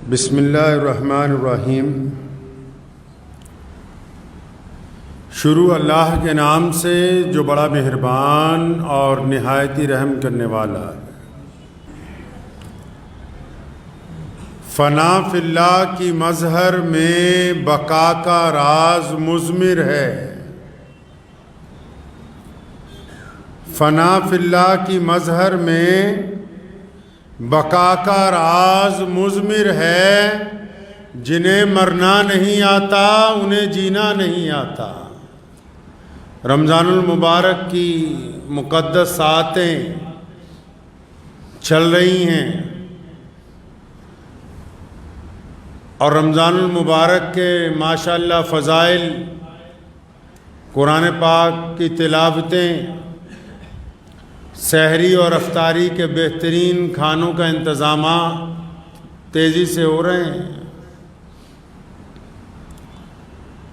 بسم اللہ الرحمن الرحیم۔ شروع اللہ کے نام سے جو بڑا مہربان اور نہایت رحم کرنے والا ہے۔ فنا فی اللہ کی مظہر میں بقا کا راز مضمر ہے۔ فنا فی اللہ کی مظہر میں بقا کا راز مضمر ہے۔ جنہیں مرنا نہیں آتا انہیں جینا نہیں آتا۔ رمضان المبارک کی مقدس ساعتیں چل رہی ہیں اور رمضان المبارک کے ماشاءاللہ فضائل، قرآن پاک کی تلاوتیں، سحری اور افطاری کے بہترین کھانوں کا انتظامات تیزی سے ہو رہے ہیں۔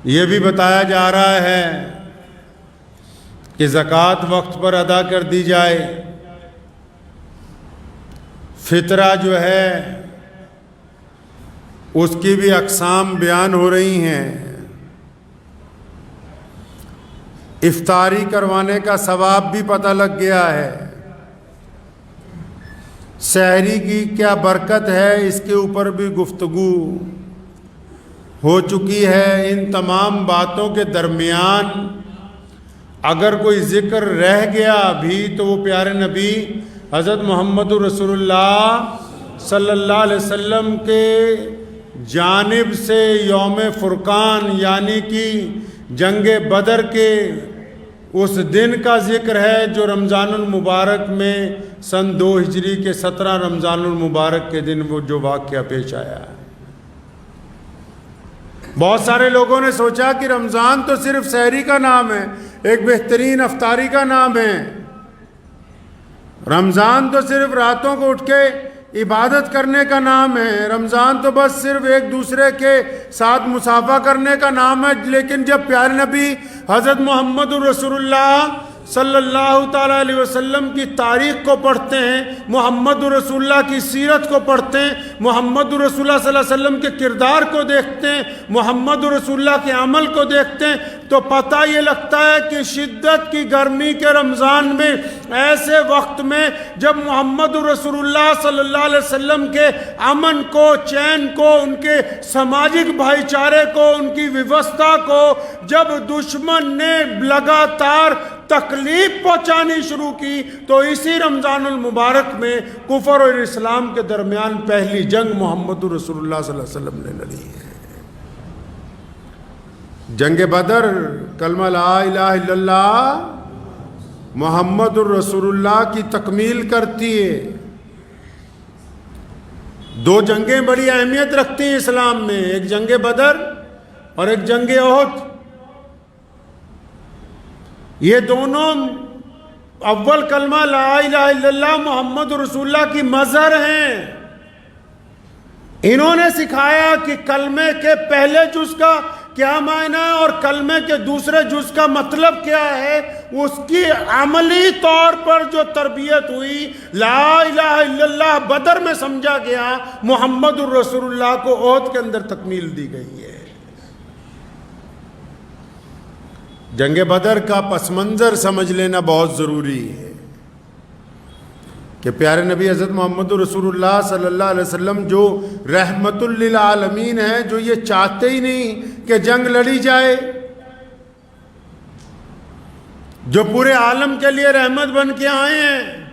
یہ بھی بتایا جا رہا ہے کہ زکوٰۃ وقت پر ادا کر دی جائے۔ فطرہ جو ہے اس کی بھی اقسام بیان ہو رہی ہیں۔ افطاری کروانے کا ثواب بھی پتہ لگ گیا ہے۔ سحری کی کیا برکت ہے اس کے اوپر بھی گفتگو ہو چکی ہے۔ ان تمام باتوں کے درمیان اگر کوئی ذکر رہ گیا بھی تو وہ پیارے نبی حضرت محمد رسول اللہ صلی اللہ علیہ وسلم کے جانب سے یوم فرقان یعنی کہ جنگ بدر کے اس دن کا ذکر ہے جو رمضان المبارک میں سن 2 ہجری کے 17 رمضان المبارک کے دن وہ جو واقعہ پیش آیا ہے۔ بہت سارے لوگوں نے سوچا کہ رمضان تو صرف سحری کا نام ہے، ایک بہترین افطاری کا نام ہے۔ رمضان تو صرف راتوں کو اٹھ کے عبادت کرنے کا نام ہے۔ رمضان تو بس صرف ایک دوسرے کے ساتھ مصافحہ کرنے کا نام ہے۔ لیکن جب پیارے نبی حضرت محمد رسول اللہ صلی اللہ تعالیٰ علیہ وسلم کی تاریخ کو پڑھتے ہیں، محمد رسول اللہ کی سیرت کو پڑھتے ہیں، محمد رسول اللہ صلی اللہ علیہ وسلم کے کردار کو دیکھتے ہیں، محمد رسول اللہ کے عمل کو دیکھتے ہیں تو پتہ یہ لگتا ہے کہ شدت کی گرمی کے رمضان میں، ایسے وقت میں جب محمد رسول اللہ صلی اللہ علیہ وسلم کے امن کو، چین کو، ان کے سماجک بھائی چارے کو، ان کی ویوستھا کو جب دشمن نے لگاتار تکلیف پہنچانی شروع کی تو اسی رمضان المبارک میں کفر اور اسلام کے درمیان پہلی جنگ محمد رسول اللہ صلی اللہ علیہ وسلم نے لڑی ہے۔ جنگ بدر کلمہ لا الہ الا اللہ محمد الرسول اللہ کی تکمیل کرتی ہے۔ 2 جنگیں بڑی اہمیت رکھتی ہیں اسلام میں، ایک جنگ بدر اور ایک جنگ احد۔ یہ دونوں اول کلمہ لا الہ الا اللہ محمد رسول اللہ کی مظہر ہیں۔ انہوں نے سکھایا کہ کلمے کے پہلے جز کا کیا معنی ہے اور کلمے کے دوسرے جز کا مطلب کیا ہے۔ اس کی عملی طور پر جو تربیت ہوئی، لا الہ الا اللہ بدر میں سمجھا گیا، محمد الرسول اللہ کو احد کے اندر تکمیل دی گئی ہے۔ جنگ بدر کا پس منظر سمجھ لینا بہت ضروری ہے کہ پیارے نبی حضرت محمد رسول اللہ صلی اللہ علیہ وسلم جو رحمت للعالمین ہیں، جو یہ چاہتے ہی نہیں کہ جنگ لڑی جائے، جو پورے عالم کے لیے رحمت بن کے آئے ہیں،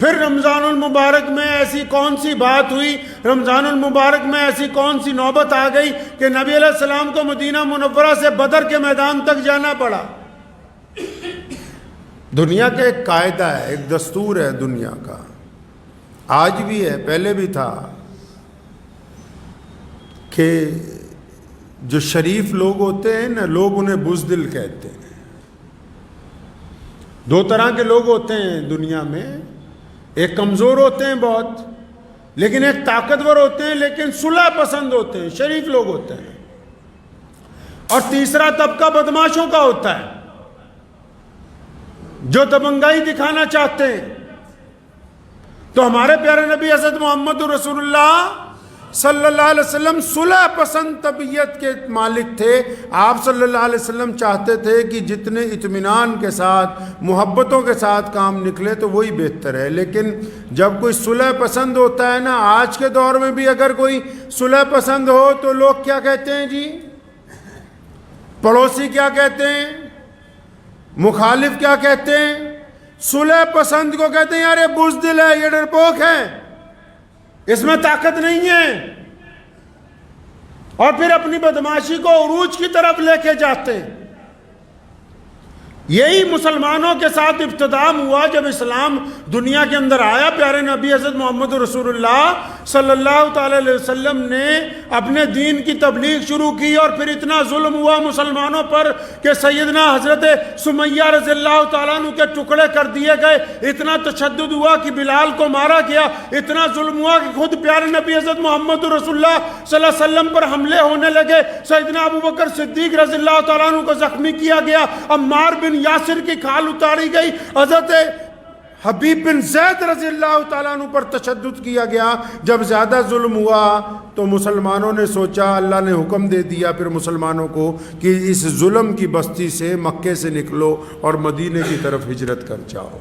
پھر رمضان المبارک میں ایسی کون سی بات ہوئی، رمضان المبارک میں ایسی کون سی نوبت آ گئی کہ نبی علیہ السلام کو مدینہ منورہ سے بدر کے میدان تک جانا پڑا۔ دنیا کا ایک قاعدہ ہے، ایک دستور ہے دنیا کا، آج بھی ہے، پہلے بھی تھا، کہ جو شریف لوگ ہوتے ہیں نا، لوگ انہیں بزدل کہتے ہیں۔ 2 طرح کے لوگ ہوتے ہیں دنیا میں، ایک کمزور ہوتے ہیں بہت، لیکن ایک طاقتور ہوتے ہیں لیکن صلح پسند ہوتے ہیں، شریف لوگ ہوتے ہیں، اور تیسرا طبقہ بدماشوں کا ہوتا ہے جو دبنگائی دکھانا چاہتے ہیں۔ تو ہمارے پیارے نبی حضرت محمد رسول اللہ صلی اللہ علیہ وسلم صلح پسند طبیعت کے مالک تھے. آپ صلی اللہ علیہ وسلم چاہتے تھے کہ جتنے اطمینان کے ساتھ محبتوں کے ساتھ کام نکلے تو وہی بہتر ہے. لیکن جب کوئی صلح پسند ہوتا ہے نا، آج کے دور میں بھی اگر کوئی صلح پسند ہو تو لوگ کیا کہتے ہیں جی؟ پڑوسی کیا کہتے ہیں؟ مخالف کیا کہتے ہیں؟ صلح پسند کو کہتے ہیں یار یہ بزدل ہے، یہ ڈرپوک ہے، اس میں طاقت نہیں ہے، اور پھر اپنی بدماشی کو عروج کی طرف لے کے جاتے ہیں. یہی مسلمانوں کے ساتھ ابتدام ہوا جب اسلام دنیا کے اندر آیا. پیارے نبی حضرت محمد رسول اللہ صلی اللہ تعالی علیہ وسلم نے اپنے دین کی تبلیغ شروع کی، اور پھر اتنا ظلم ہوا مسلمانوں پر کہ سیدنا حضرت سمیہ رضی اللہ تعالیٰ عنہ کے ٹکڑے کر دیے گئے. اتنا تشدد ہوا کہ بلال کو مارا گیا. اتنا ظلم ہوا کہ خود پیارے نبی حضرت محمد رسول اللہ صلی اللہ علیہ وسلم پر حملے ہونے لگے. سیدنا ابوبکر صدیق رضی اللہ تعالیٰ عنہ کو زخمی کیا گیا. عمار بن یاسر کی کھال اتاری گئی. حضرت حبیب بن زید رضی اللہ تعالیٰ عنہ پر تشدد کیا گیا. جب زیادہ ظلم ہوا تو مسلمانوں نے سوچا، اللہ نے حکم دے دیا پھر مسلمانوں کو کہ اس ظلم کی بستی سے مکے سے نکلو اور مدینے کی طرف ہجرت کر جاؤ.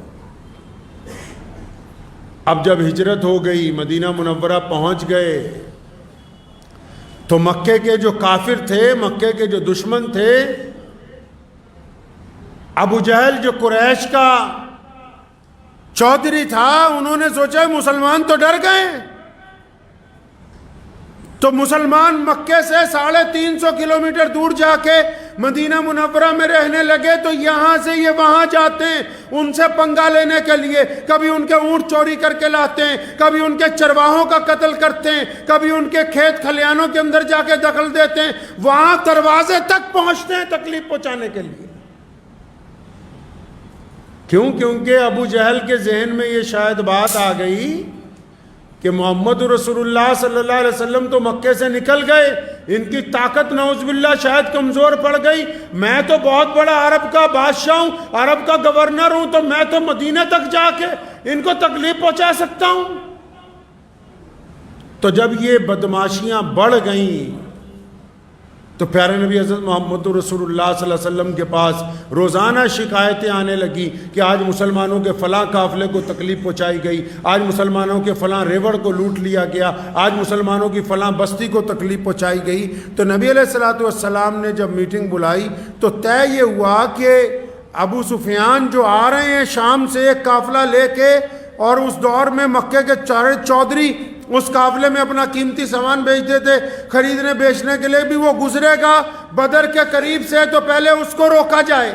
اب جب ہجرت ہو گئی، مدینہ منورہ پہنچ گئے، تو مکے کے جو کافر تھے، مکے کے جو دشمن تھے، ابو جہل جو قریش کا چودھری تھا، انہوں نے سوچا مسلمان تو ڈر گئے. تو مسلمان مکے سے 350 کلومیٹر دور جا کے مدینہ منورہ میں رہنے لگے. تو یہاں سے یہ وہاں جاتے ہیں ان سے پنگا لینے کے لیے. کبھی ان کے اونٹ چوری کر کے لاتے ہیں، کبھی ان کے چرواہوں کا قتل کرتے ہیں، کبھی ان کے کھیت کھلیانوں کے اندر جا کے دخل دیتے ہیں. وہاں دروازے تک پہنچتے ہیں تکلیف پہنچانے کے لیے. کیوں؟ کیونکہ ابو جہل کے ذہن میں یہ شاید بات آ گئی کہ محمد رسول اللہ صلی اللہ علیہ وسلم تو مکے سے نکل گئے، ان کی طاقت نعوذ باللہ شاید کمزور پڑ گئی. میں تو بہت بڑا عرب کا بادشاہ ہوں، عرب کا گورنر ہوں، تو میں تو مدینہ تک جا کے ان کو تکلیف پہنچا سکتا ہوں. تو جب یہ بدماشیاں بڑھ گئیں تو پیارے نبی حضرت محمد رسول اللہ صلی اللہ علیہ وسلم کے پاس روزانہ شکایتیں آنے لگی کہ آج مسلمانوں کے فلاں قافلے کو تکلیف پہنچائی گئی، آج مسلمانوں کے فلاں ریوڑ کو لوٹ لیا گیا، آج مسلمانوں کی فلاں بستی کو تکلیف پہنچائی گئی. تو نبی علیہ الصلوۃ والسلام نے جب میٹنگ بلائی تو طے یہ ہوا کہ ابو سفیان جو آ رہے ہیں شام سے ایک قافلہ لے کے، اور اس دور میں مکے کے چودھری اس قافلے میں اپنا قیمتی سامان بیچتے تھے، خریدنے بیچنے کے لیے بھی وہ گزرے گا بدر کے قریب سے تو پہلے اس کو روکا جائے.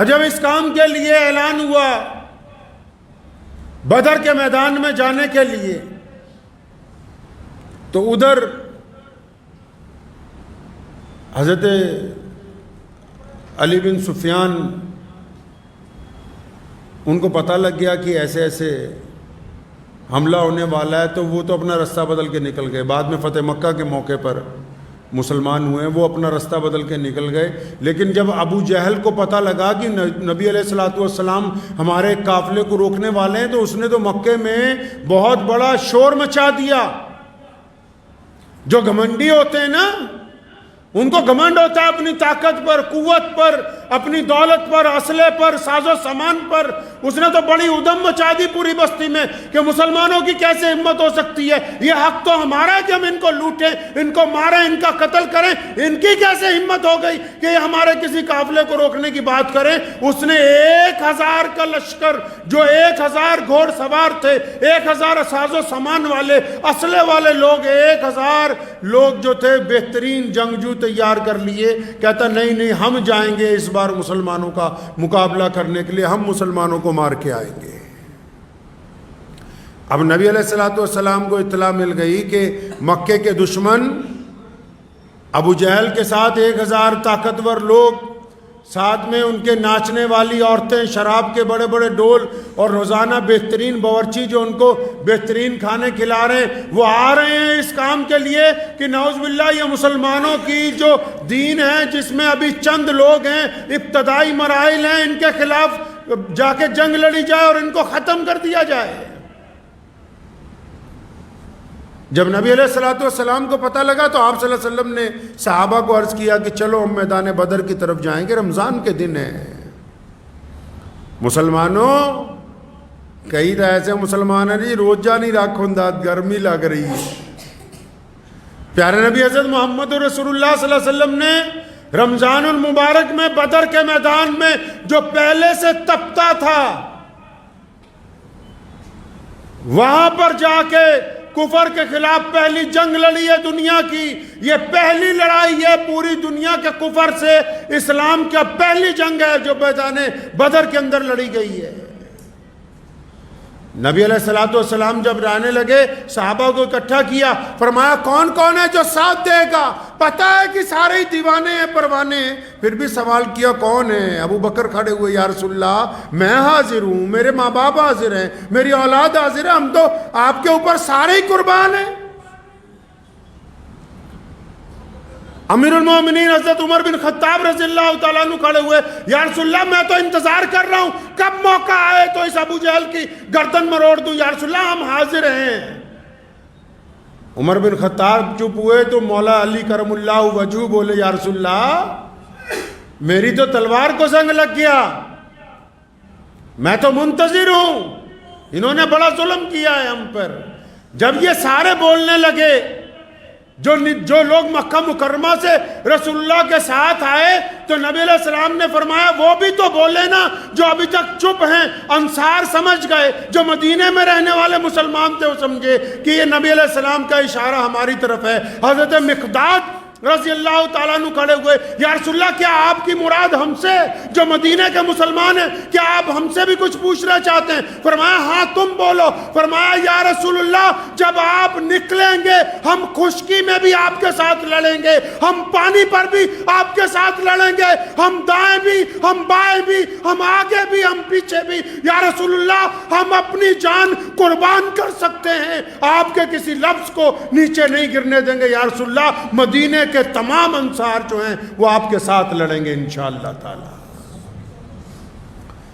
جب اس کام کے لیے اعلان ہوا بدر کے میدان میں جانے کے لیے، تو ادھر حضرت علی بن سفیان ان کو پتہ لگ گیا کہ ایسے ایسے حملہ ہونے والا ہے. تو وہ تو اپنا رستہ بدل کے نکل گئے. بعد میں فتح مکہ کے موقع پر مسلمان ہوئے، وہ اپنا رستہ بدل کے نکل گئے. لیکن جب ابو جہل کو پتہ لگا کہ نبی علیہ الصلوۃ والسلام ہمارے قافلے کو روکنے والے ہیں، تو اس نے تو مکے میں بہت بڑا شور مچا دیا. جو گھمنڈی ہوتے ہیں نا، ان کو گھمنڈ ہوتا ہے اپنی طاقت پر، قوت پر، اپنی دولت پر، اسلحے پر، ساز و سامان پر. اس نے تو بڑی ادھم مچا دی پوری بستی میں کہ مسلمانوں کی کیسے ہمت ہو سکتی ہے، یہ حق تو ہمارا ہے کہ ہم ان کو لوٹیں، ان کو ماریں، ان کا قتل کریں. ان کی کیسے ہمت ہو گئی کہ یہ ہمارے کسی قافلے کو روکنے کی بات کریں. اس نے 1000 کا لشکر، جو 1000 گھوڑ سوار تھے، 1000 ساز و سامان والے، اسلحے والے لوگ، 1000 لوگ جو تھے بہترین جنگجو تیار کر لیے. کہتا نہیں ہم جائیں گے اس بار مسلمانوں کا مقابلہ کرنے کے لیے، ہم مسلمانوں کو مار کے آئیں گے. اب نبی علیہ الصلوۃ والسلام کو اطلاع مل گئی کہ مکے کے دشمن ابو جہل کے ساتھ 1000 طاقتور لوگ، ساتھ میں ان کے ناچنے والی عورتیں، شراب کے بڑے بڑے ڈول، اور روزانہ بہترین باورچی جو ان کو بہترین کھانے کھلا رہے ہیں، وہ آ رہے ہیں اس کام کے لیے کہ نعوذ باللہ یہ مسلمانوں کی جو دین ہے، جس میں ابھی چند لوگ ہیں، ابتدائی مراحل ہیں، ان کے خلاف جا کے جنگ لڑی جائے اور ان کو ختم کر دیا جائے. جب نبی علیہ الصلوۃ والسلام کو پتہ لگا تو آپ صلی اللہ علیہ وسلم نے صحابہ کو عرض کیا کہ چلو ہم میدان بدر کی طرف جائیں گے، رمضان کے دن ہے۔ مسلمانوں، کئی تو ایسے مسلمان ہیں جی روزہ نہیں رکھ ہوندا، گرمی لگ رہی ہے۔ پیارے نبی حضرت محمد رسول اللہ صلی اللہ علیہ وسلم نے رمضان المبارک میں بدر کے میدان میں جو پہلے سے تپتا تھا، وہاں پر جا کے کفر کے خلاف پہلی جنگ لڑی ہے دنیا کی۔ یہ پہلی لڑائی ہے پوری دنیا کے کفر سے، اسلام کا پہلی جنگ ہے جو میدان بدر کے اندر لڑی گئی ہے۔ نبی علیہ الصلوۃ والسلام جب جانے لگے صحابہ کو اکٹھا کیا، فرمایا کون کون ہے جو ساتھ دے گا؟ پتہ ہے کہ سارے ہی دیوانے ہیں، پروانے ہیں، پھر بھی سوال کیا کون ہے؟ ابو بکر کھڑے ہوئے، یا رسول اللہ میں حاضر ہوں، میرے ماں باپ حاضر ہیں، میری اولاد حاضر ہے، ہم تو آپ کے اوپر سارے ہی قربان ہیں۔ امیر المومنین حضرت عمر بن خطاب رضی اللہ تعالیٰ عنہ کھڑے ہوئے، یا رسول اللہ میں تو انتظار کر رہا ہوں کب موقع آئے تو اس ابو جہل کی گردن مروڑ دوں، یا رسول اللہ ہم حاضر ہیں۔ عمر بن خطاب چپ ہوئے تو مولا علی کرم اللہ وجہہ بولے، یا رسول اللہ میری تو تلوار کو زنگ لگ گیا، میں تو منتظر ہوں، انہوں نے بڑا ظلم کیا ہے ہم پر۔ جب یہ سارے بولنے لگے، جو لوگ مکہ مکرمہ سے رسول اللہ کے ساتھ آئے، تو نبی علیہ السلام نے فرمایا وہ بھی تو بولے نا جو ابھی تک چپ ہیں۔ انصار سمجھ گئے، جو مدینے میں رہنے والے مسلمان تھے وہ سمجھے کہ یہ نبی علیہ السلام کا اشارہ ہماری طرف ہے۔ حضرت مقداد رضی اللہ تعالیٰ عنہ کھڑے ہوئے، یا رسول اللہ کیا آپ کی مراد ہم سے جو مدینہ کے مسلمان ہیں، کیا آپ ہم سے بھی کچھ پوچھنا چاہتے ہیں؟ فرمایا ہاں تم بولو۔ فرمایا یا رسول اللہ جب آپ نکلیں گے ہم خشکی میں بھی آپ کے ساتھ لڑیں گے، ہم پانی پر بھی آپ کے ساتھ لڑیں گے، ہم دائیں بھی، ہم بائیں بھی، ہم آگے بھی، ہم پیچھے بھی، یا رسول اللہ ہم اپنی جان قربان کر سکتے ہیں، آپ کے کسی لفظ کو نیچے نہیں گرنے دیں گے۔ یا رسول اللہ مدینے کہ تمام انصار جو ہیں وہ آپ کے ساتھ لڑیں گے انشاءاللہ تعالی۔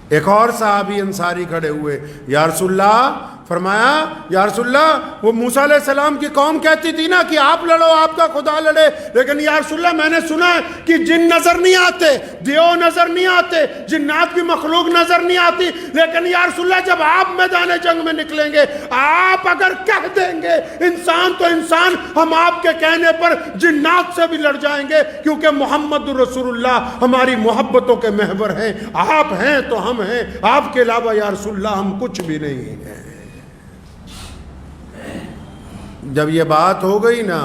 ایک اور صحابی انصاری کھڑے ہوئے، یا رسول اللہ فرمایا یا رسول اللہ وہ موسیٰ علیہ السلام کی قوم کہتی تھی نا کہ آپ لڑو آپ کا خدا لڑے، لیکن یا رسول اللہ میں نے سنا ہے کہ جن نظر نہیں آتے، دیو نظر نہیں آتے، جنات کی مخلوق نظر نہیں آتی، لیکن یا رسول اللہ جب آپ میدان جنگ میں نکلیں گے، آپ اگر کہہ دیں گے انسان تو انسان، ہم آپ کے کہنے پر جنات سے بھی لڑ جائیں گے، کیونکہ محمد رسول اللہ ہماری محبتوں کے محور ہیں، آپ ہیں تو ہم ہیں، آپ کے علاوہ یا رسول اللہ ہم کچھ بھی نہیں ہیں۔ جب یہ بات ہو گئی نا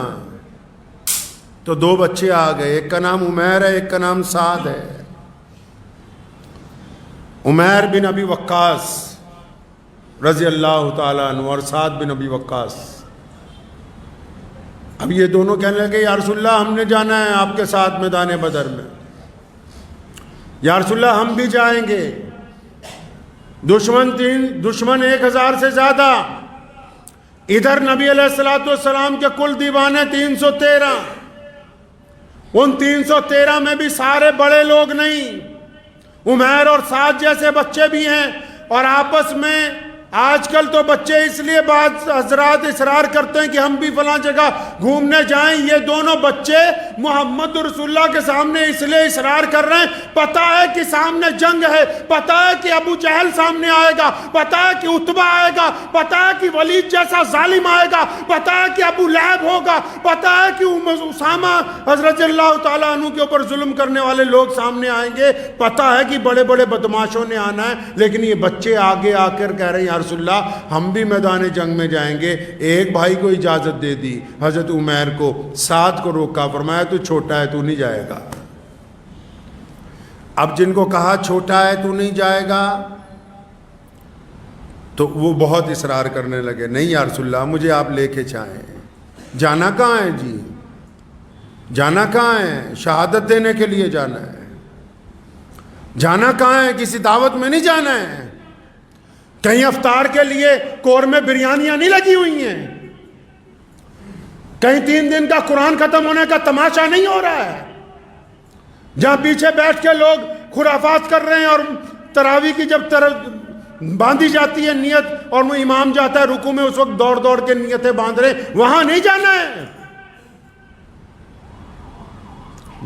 تو دو بچے آ گئے، ایک کا نام عمیر ہے، ایک کا نام سعد ہے۔ عمیر بن ابی وقاص رضی اللہ تعالیٰ عنہ اور سعد بن ابی وقاص، اب یہ دونوں کہنے لگے یا رسول اللہ ہم نے جانا ہے آپ کے ساتھ میدان بدر میں، یا رسول اللہ ہم بھی جائیں گے، دشمن 1000 سے زیادہ، ادھر نبی علیہ السلام کے کل دیوانے 313، ان 313 میں بھی سارے بڑے لوگ نہیں، عمیر اور سعد جیسے بچے بھی ہیں، اور آپس میں آج کل تو بچے اس لیے بعض حضرات اصرار کرتے ہیں کہ ہم بھی فلاں جگہ گھومنے جائیں، یہ دونوں بچے محمد رسول اللہ کے سامنے اس لیے اصرار کر رہے ہیں، پتہ ہے کہ سامنے جنگ ہے، پتہ ہے کہ ابو جہل سامنے آئے گا، پتہ ہے کہ عتبہ آئے گا، پتہ ہے کہ ولید جیسا ظالم آئے گا، پتہ ہے کہ ابو لہب ہوگا، پتہ ہے کہ اسامہ حضرت اللہ تعالیٰ عنہ کے اوپر ظلم کرنے والے لوگ سامنے آئیں گے، پتہ ہے کہ بڑے بڑے بدماشوں نے آنا ہے، لیکن یہ بچے آگے آ کر کہہ رہے ہیں یا رسول اللہ ہم بھی میدان جنگ میں جائیں گے۔ ایک بھائی کو اجازت دے دی، حضرت عمیر کو، سعد کو روکا، فرمایا تو چھوٹا ہے تو نہیں جائے گا۔ اب جن کو کہا چھوٹا ہے تو نہیں جائے گا تو وہ بہت اصرار کرنے لگے، نہیں یا رسول اللہ مجھے آپ لے کے چاہیں، جانا کہاں ہے جی، جانا کہاں ہے، شہادت دینے کے لیے جانا ہے، جانا کہاں ہے، کسی دعوت میں نہیں جانا ہے، کہیں افطار کے لیے قورمے بریانیاں نہیں لگی ہوئی ہیں، کہیں 3 دن کا قرآن ختم ہونے کا تماشا نہیں ہو رہا ہے، جہاں پیچھے بیٹھ کے لوگ خرافات کر رہے ہیں، اور تراویح کی جب باندھی جاتی ہے نیت اور وہ امام جاتا ہے رکوع میں، اس وقت دوڑ دوڑ کے نیتیں باندھ رہے، وہاں نہیں جانا ہے۔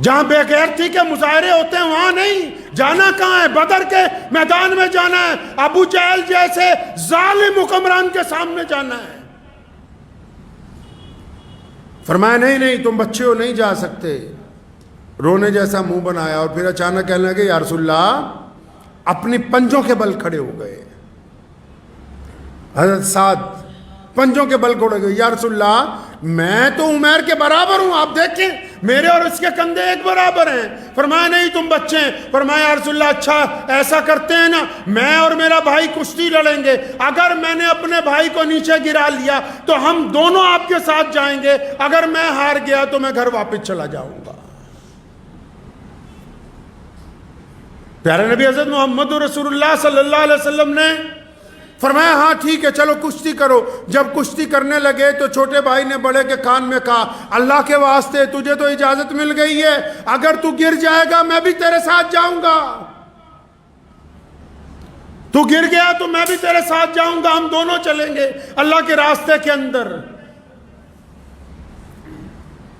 جہاں بے غیرتی کے مظاہرے ہوتے ہیں وہاں نہیں جانا، کہاں ہے؟ بدر کے میدان میں جانا ہے، ابو جہل جیسے ظالم حکمران کے سامنے جانا ہے۔ فرمایا نہیں تم بچے ہو، نہیں جا سکتے۔ رونے جیسا منہ بنایا اور پھر اچانک کہنے لگے یا رسول اللہ، اپنی پنجوں کے بل کھڑے ہو گئے۔ حضرت سعد پنجوں کے بل کھڑے ہو گئے، یا رسول اللہ میں تو عمیر کے برابر ہوں، آپ دیکھیں میرے اور اس کے کندھے ایک برابر ہیں۔ فرمایا نہیں تم بچے ہیں۔ فرمایا یا رسول اللہ اچھا ایسا کرتے ہیں نا، میں اور میرا بھائی کشتی لڑیں گے، اگر میں نے اپنے بھائی کو نیچے گرا لیا تو ہم دونوں آپ کے ساتھ جائیں گے، اگر میں ہار گیا تو میں گھر واپس چلا جاؤں گا۔ پیارے نبی حضرت محمد رسول اللہ صلی اللہ علیہ وسلم نے فرمایا ہاں ٹھیک ہے چلو کشتی کرو۔ جب کشتی کرنے لگے تو چھوٹے بھائی نے بڑے کے کان میں کہا اللہ کے واسطے تجھے تو اجازت مل گئی ہے، اگر تو گر جائے گا میں بھی تیرے ساتھ جاؤں گا، تو گر گیا تو میں بھی تیرے ساتھ جاؤں گا، ہم دونوں چلیں گے اللہ کے راستے کے اندر۔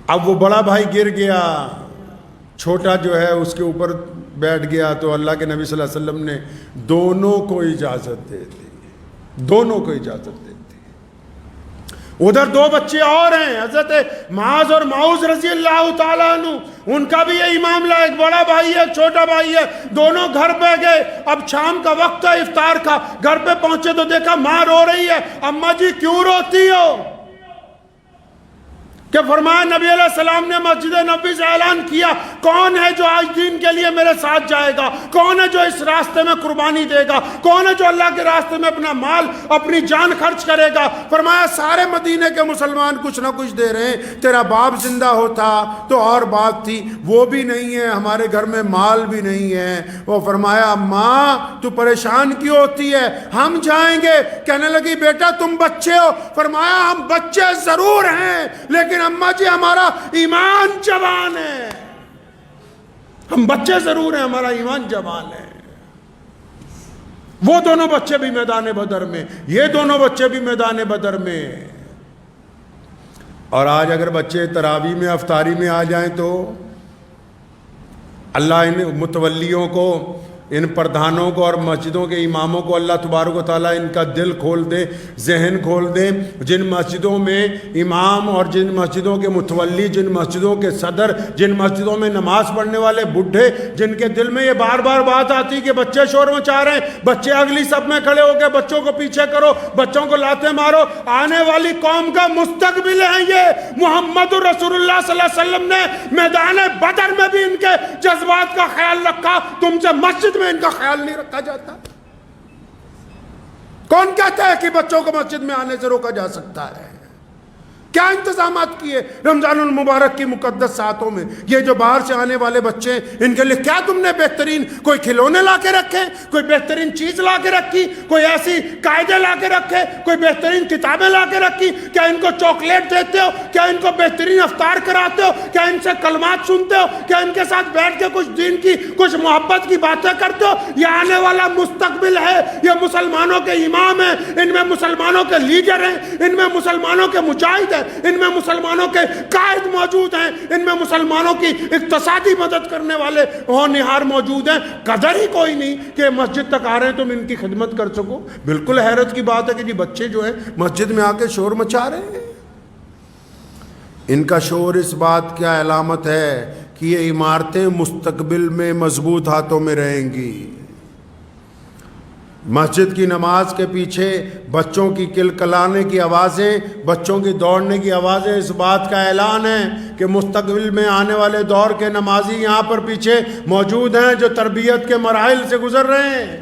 اب وہ بڑا بھائی گر گیا، چھوٹا جو ہے اس کے اوپر بیٹھ گیا، تو اللہ کے نبی صلی اللہ علیہ وسلم نے دونوں کو اجازت دے دی، دونوں کو اجازت دے دی۔ ادھر دو بچے اور ہیں، حضرت معاذ اور معوذ رضی اللہ تعالیٰ عنہ، ان کا بھی یہی معاملہ، ایک بڑا بھائی ہے ایک چھوٹا بھائی ہے، دونوں گھر پہ گئے۔ اب شام کا وقت تھا، افطار کا، گھر پہ پہنچے تو دیکھا ماں رو رہی ہے۔ اماں جی کیوں روتی ہو؟ کہ فرمایا نبی علیہ السلام نے مسجد نبوی سے اعلان کیا کون ہے جو آج دین کے لیے میرے ساتھ جائے گا، کون ہے جو اس راستے میں قربانی دے گا، کون ہے جو اللہ کے راستے میں اپنا مال اپنی جان خرچ کرے گا۔ فرمایا سارے مدینے کے مسلمان کچھ نہ کچھ دے رہے ہیں، تیرا باپ زندہ ہوتا تو اور بات تھی، وہ بھی نہیں ہے، ہمارے گھر میں مال بھی نہیں ہے۔ وہ فرمایا ماں تو پریشان کیوں ہوتی ہے، ہم جائیں گے۔ کہنے لگی بیٹا تم بچے ہو۔ فرمایا ہم بچے ضرور ہیں لیکن اماں جی ہمارا ایمان جوان ہے، ہم بچے ضرور ہیں ہمارا ایمان جوان ہے۔ وہ دونوں بچے بھی میدان بدر میں، یہ دونوں بچے بھی میدان بدر میں۔ اور آج اگر بچے تراویح میں افطاری میں آ جائیں تو اللہ ان متولیوں کو، ان پردھانوں کو اور مسجدوں کے اماموں کو اللہ تبارک و تعالیٰ ان کا دل کھول دے، ذہن کھول دے۔ جن مسجدوں میں امام اور جن مسجدوں کے متولی، جن مسجدوں کے صدر، جن مسجدوں میں نماز پڑھنے والے بڈھے، جن کے دل میں یہ بار بار بات آتی کہ بچے شور مچا رہے ہیں، بچے اگلی صف میں کھڑے ہو کے بچوں کو پیچھے کرو، بچوں کو لاتے مارو، آنے والی قوم کا مستقبل ہے یہ۔ محمد رسول اللہ صلی اللہ علیہ وسلم نے میدان بدر میں بھی ان کے جذبات کا خیال رکھا، تم سے مسجد میں ان کا خیال نہیں رکھا جاتا۔ کون کہتا ہے کہ بچوں کو مسجد میں آنے سے روکا جا سکتا ہے؟ کیا انتظامات کیے رمضان المبارک کی مقدس ساعتوں میں؟ یہ جو باہر سے آنے والے بچے ہیں ان کے لیے کیا تم نے بہترین کوئی کھلونے لا کے رکھے، کوئی بہترین چیز لا کے رکھی، کوئی ایسی قاعدے لا کے رکھے، کوئی بہترین کتابیں لا کے رکھی؟ کیا ان کو چاکلیٹ دیتے ہو؟ کیا ان کو بہترین افطار کراتے ہو؟ کیا ان سے کلمات سنتے ہو؟ کیا ان کے ساتھ بیٹھ کے کچھ دین کی، کچھ محبت کی باتیں کرتے ہو؟ یہ آنے والا مستقبل ہے، یہ مسلمانوں کے امام ہیں، ان میں مسلمانوں کے لیڈر ہیں، ان میں مسلمانوں کے مجاہد ہیں، ان میں مسلمانوں کے قائد موجود ہیں، ان میں مسلمانوں کی اقتصادی مدد کرنے والے ہونہار موجود ہیں۔ قدر ہی کوئی نہیں کہ مسجد تک آ رہے ہیں تم ان کی خدمت کر سکو۔ بالکل حیرت کی بات ہے کہ جی بچے جو ہیں مسجد میں آ کے شور مچا رہے ہیں۔ ان کا شور اس بات کی علامت ہے کہ یہ عمارتیں مستقبل میں مضبوط ہاتھوں میں رہیں گی۔ مسجد کی نماز کے پیچھے بچوں کی کلکلانے کی آوازیں، بچوں کی دوڑنے کی آوازیں اس بات کا اعلان ہے کہ مستقبل میں آنے والے دور کے نمازی یہاں پر پیچھے موجود ہیں جو تربیت کے مراحل سے گزر رہے ہیں۔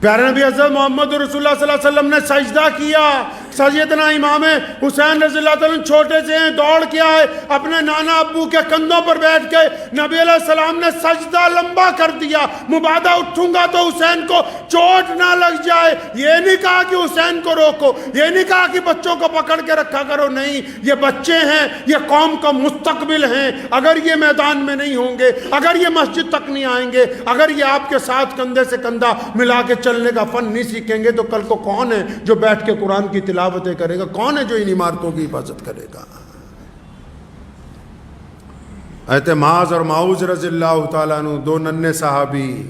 پیارے نبی حضرت محمد رسول اللہ صلی اللہ علیہ وسلم نے سجدہ کیا، سیدنا امام حسین رضی اللہ عنہ چھوٹے سے ہیں، دوڑ کے آئے، اپنے نانا ابو کے کندھوں پر بیٹھ کے نبی علیہ السلام نے سجدہ لمبا کر دیا، مبادہ اٹھوں گا تو حسین کو چوٹ نہ لگ جائے۔ جائے. یہ نہیں کہا کہ حسین کو روکو, یہ نہیں کہا کہ بچوں کو پکڑ کے رکھا کرو, نہیں, یہ بچے ہیں, یہ قوم کا مستقبل ہیں. اگر یہ میدان میں نہیں ہوں گے, اگر یہ مسجد تک نہیں آئیں گے, اگر یہ آپ کے ساتھ کندھے سے کندھا ملا کے چلنے کا فن نہیں سیکھیں گے, تو کل کو کون ہے جو بیٹھ کے قرآن کی تلاوتیں کرے گا؟ کون ہے جو ان عمارتوں کی حفاظت کرے گا؟ حضرت معاذ اور معوذ رضی اللہ تعالیٰ عنہ, دو ننھے صحابی,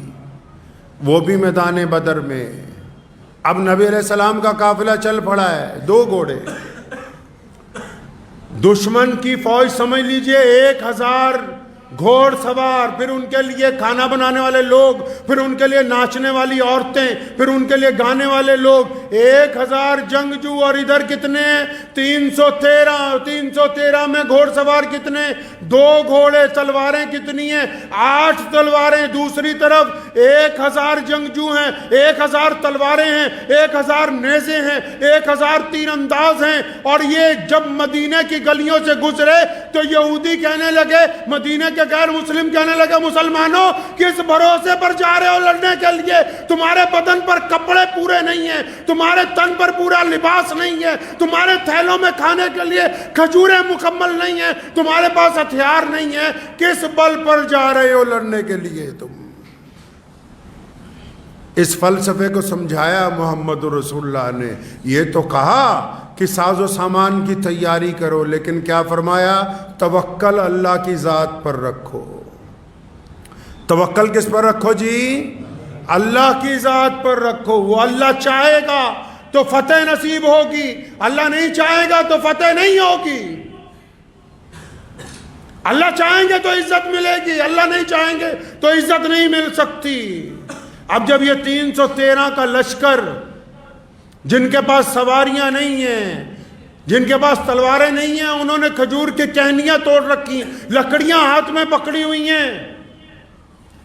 وہ بھی میدان بدر میں. اب نبی علیہ السلام کا قافلہ چل پڑا ہے, 2 گھوڑے, دشمن کی فوج سمجھ لیجئے 1000 گھوڑ سوار, پھر ان کے لیے کھانا بنانے والے لوگ, پھر ان کے لیے ناچنے والی عورتیں, پھر ان کے لیے گانے والے لوگ, 1000 جنگجو. اور ادھر کتنے؟ 313 میں گھوڑ سوار کتنے؟ 2 گھوڑے. تلواریں کتنی ہیں؟ 8 تلواریں. دوسری طرف 1000 جنگجو ہیں, 1000 تلواریں ہیں, 1000 نیزے ہیں, 1000 تیر انداز ہیں. اور یہ جب مدینے کی گلیوں سے گزرے تو یہودی کہنے لگے, مدینے کے غیر مسلم کہنے لگے, مسلمانوں کس بھروسے پر جا رہے ہو لڑنے کے لیے؟ تمہارے بدن پر کپڑے پورے نہیں ہیں, تمہارے تن پر پورا لباس نہیں ہے, تمہارے تھیلوں میں کھانے کے لیے کھجوریں مکمل نہیں ہیں, تمہارے پاس ہتھیار نہیں ہے, کس بل پر جا رہے ہو لڑنے کے لیے تم؟ اس فلسفے کو سمجھایا محمد رسول اللہ نے. یہ تو کہا کہ ساز و سامان کی تیاری کرو, لیکن کیا فرمایا؟ توکل اللہ کی ذات پر رکھو. توکل کس پر رکھو جی؟ اللہ کی ذات پر رکھو. وہ اللہ چاہے گا تو فتح نصیب ہوگی, اللہ نہیں چاہے گا تو فتح نہیں ہوگی. اللہ چاہیں گے تو عزت ملے گی, اللہ نہیں چاہیں گے تو عزت نہیں مل سکتی. اب جب یہ 313 کا لشکر, جن کے پاس سواریاں نہیں ہیں, جن کے پاس تلواریں نہیں ہیں, انہوں نے کھجور کی ٹہنیاں توڑ رکھی, لکڑیاں ہاتھ میں پکڑی ہوئی ہیں.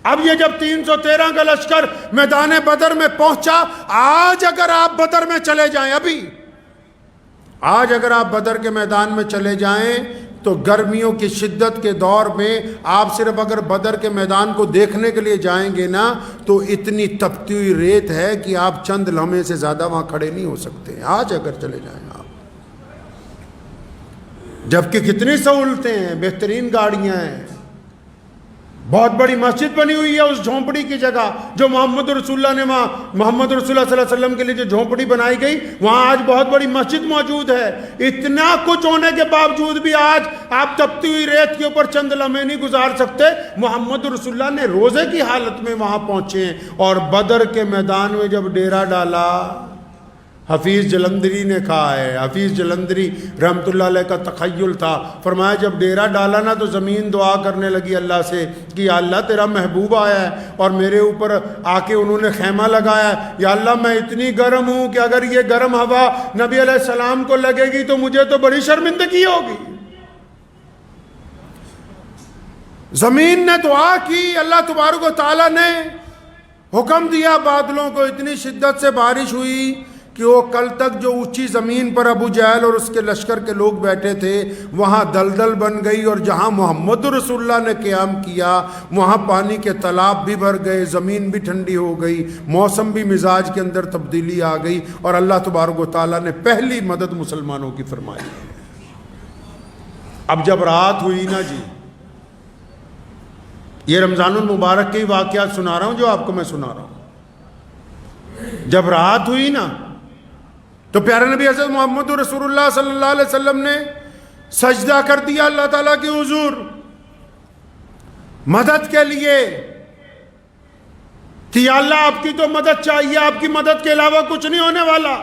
اب یہ جب 313 کا لشکر میدان بدر میں پہنچا, آج اگر آپ بدر میں چلے جائیں, ابھی آج اگر آپ بدر کے میدان میں چلے جائیں تو گرمیوں کی شدت کے دور میں آپ صرف اگر بدر کے میدان کو دیکھنے کے لیے جائیں گے نا, تو اتنی تپتی ہوئی ریت ہے کہ آپ چند لمحے سے زیادہ وہاں کھڑے نہیں ہو سکتے. آج اگر چلے جائیں آپ, جبکہ کتنی سہولتیں ہیں, بہترین گاڑیاں ہیں, بہت بڑی مسجد بنی ہوئی ہے اس جھونپڑی کی جگہ, جو محمد رسول اللہ نے وہاں, محمد رسول اللہ صلی اللہ علیہ وسلم کے لیے جو جھونپڑی بنائی گئی, وہاں آج بہت بڑی مسجد موجود ہے. اتنا کچھ ہونے کے باوجود بھی آج آپ تپتی ہوئی ریت کے اوپر چند لمحے نہیں گزار سکتے. محمد رسول اللہ نے روزے کی حالت میں وہاں پہنچے ہیں. اور بدر کے میدان میں جب ڈیرا ڈالا, حفیظ جلندری نے کہا ہے, حفیظ جلندری رحمت اللہ علیہ کا تخیل تھا, فرمایا جب ڈیرا ڈالا نا تو زمین دعا کرنے لگی اللہ سے کہ یا اللہ تیرا محبوب آیا ہے اور میرے اوپر آ کے انہوں نے خیمہ لگایا ہے, یا اللہ میں اتنی گرم ہوں کہ اگر یہ گرم ہوا نبی علیہ السلام کو لگے گی تو مجھے تو بڑی شرمندگی ہوگی. زمین نے دعا کی, اللہ تبارک و تعالیٰ نے حکم دیا, بادلوں کو اتنی شدت سے بارش ہوئی کہ وہ کل تک جو اونچی زمین پر ابو جہل اور اس کے لشکر کے لوگ بیٹھے تھے وہاں دلدل بن گئی, اور جہاں محمد رسول اللہ نے قیام کیا وہاں پانی کے تالاب بھی بھر گئے, زمین بھی ٹھنڈی ہو گئی, موسم بھی مزاج کے اندر تبدیلی آ گئی, اور اللہ تبارک و تعالیٰ نے پہلی مدد مسلمانوں کی فرمائی. اب جب رات ہوئی نا جی, یہ رمضان المبارک کے واقعات سنا رہا ہوں جو آپ کو میں سنا رہا ہوں. جب رات ہوئی نا تو پیارے نبی حضرت محمد رسول اللہ صلی اللہ علیہ وسلم نے سجدہ کر دیا اللہ تعالیٰ کے حضور مدد کے لیے کہ یا اللہ آپ کی تو مدد چاہیے, آپ کی مدد کے علاوہ کچھ نہیں ہونے والا.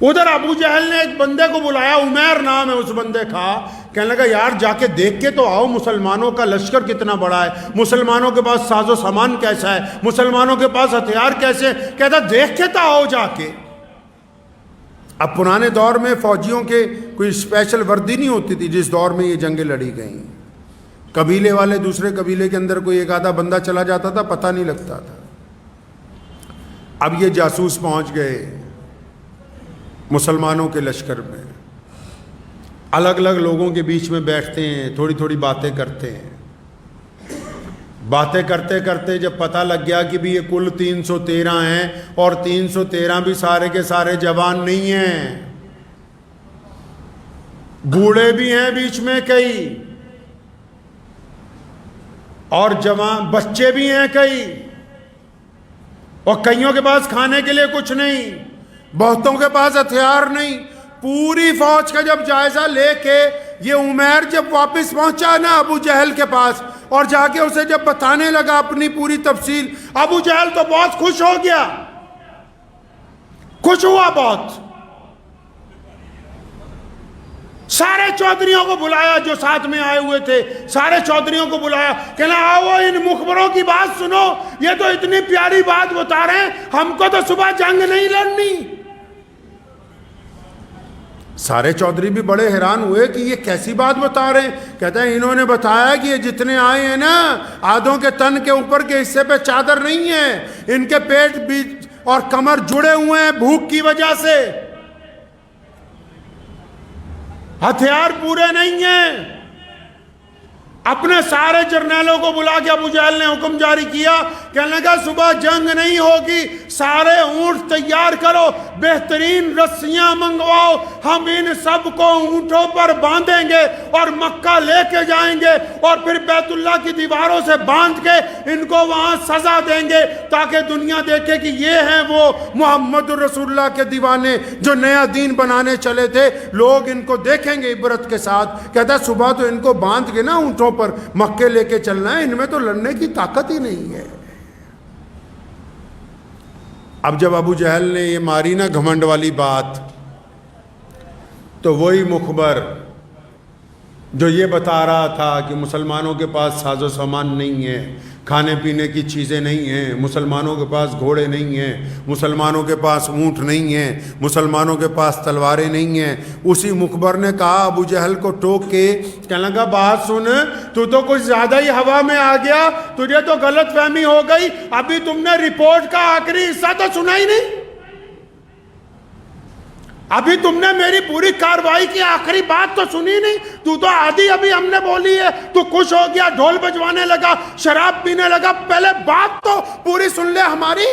ادھر ابو جہل نے ایک بندے کو بلایا, عمیر نام ہے اس بندے کا, کہنے لگا یار جا کے دیکھ کے تو آؤ مسلمانوں کا لشکر کتنا بڑا ہے, مسلمانوں کے پاس ساز و سامان کیسا ہے, مسلمانوں کے پاس ہتھیار کیسے ہیں. کہتا دیکھ کے تو آؤ جا کے. اب پرانے دور میں فوجیوں کے کوئی اسپیشل وردی نہیں ہوتی تھی جس دور میں یہ جنگیں لڑی گئیں. قبیلے والے دوسرے قبیلے کے اندر کوئی ایک آدھا بندہ چلا جاتا تھا, پتہ نہیں لگتا تھا. اب یہ جاسوس پہنچ گئے مسلمانوں کے لشکر میں, الگ الگ لوگوں کے بیچ میں بیٹھتے ہیں, تھوڑی تھوڑی باتیں کرتے ہیں. باتیں کرتے کرتے جب پتہ لگ گیا کہ بھی یہ کل 313 ہیں اور 313 بھی سارے کے سارے جوان نہیں ہیں، بوڑھے بھی ہیں بیچ میں کئی، اور جوان بچے بھی ہیں کئی، اور کئیوں کے پاس کھانے کے لیے کچھ نہیں، بہتوں کے پاس ہتھیار نہیں۔ پوری فوج کا جب جائزہ لے کے یہ عمیر جب واپس پہنچا نا ابو جہل کے پاس، اور جا کے اسے جب بتانے لگا اپنی پوری تفصیل، ابو جہل تو بہت خوش ہو گیا، خوش ہوا بہت۔ سارے چودھریوں کو بلایا جو ساتھ میں آئے ہوئے تھے، سارے چودھریوں کو بلایا، کہنا آؤ ان مخبروں کی بات سنو، یہ تو اتنی پیاری بات بتا رہے ہیں، ہم کو تو صبح جنگ نہیں لڑنی۔ سارے چودھری بھی بڑے حیران ہوئے کہ یہ کیسی بات بتا رہے ہیں۔ کہتے ہیں انہوں نے بتایا کہ یہ جتنے آئے ہیں نا، آدھوں کے تن کے اوپر کے حصے پہ چادر نہیں ہے، ان کے پیٹ بھی اور کمر جڑے ہوئے ہیں بھوک کی وجہ سے، ہتھیار پورے نہیں ہیں۔ اپنے سارے جرنیلوں کو بلا کے ابو جہل نے حکم جاری کیا، کہنے لگا صبح جنگ نہیں ہوگی، سارے اونٹ تیار کرو، بہترین رسیاں منگواؤ، ہم ان سب کو اونٹوں پر باندھیں گے اور مکہ لے کے جائیں گے، اور پھر بیت اللہ کی دیواروں سے باندھ کے ان کو وہاں سزا دیں گے، تاکہ دنیا دیکھے کہ یہ ہیں وہ محمد رسول اللہ کے دیوانے جو نیا دین بنانے چلے تھے، لوگ ان کو دیکھیں گے عبرت کے ساتھ۔ کہتا ہے صبح تو ان کو باندھ کے نا اونٹوں پر مکے لے کے چلنا ہے، ان میں تو لڑنے کی طاقت ہی نہیں ہے۔ اب جب ابو جہل نے یہ ماری نا گھمنڈ والی بات، تو وہی مخبر جو یہ بتا رہا تھا کہ مسلمانوں کے پاس ساز و سامان نہیں ہے، کھانے پینے کی چیزیں نہیں ہیں، مسلمانوں کے پاس گھوڑے نہیں ہیں، مسلمانوں کے پاس اونٹ نہیں ہیں، مسلمانوں کے پاس تلواریں نہیں ہیں، اسی مخبر نے کہا ابو جہل کو ٹوک کے، کہنے لگا بات سن، تو کچھ زیادہ ہی ہوا میں آ گیا، تجھے تو غلط فہمی ہو گئی، ابھی تم نے رپورٹ کا آخری حصہ تو سنا ہی نہیں، ابھی تم نے میری پوری کاروائی کی آخری بات تو سنی نہیں، تو آدھی ابھی ہم نے بولی ہے، تو خوش ہو گیا، ڈھول بجوانے لگا، شراب پینے لگا، پہلے بات تو پوری سن لے ہماری۔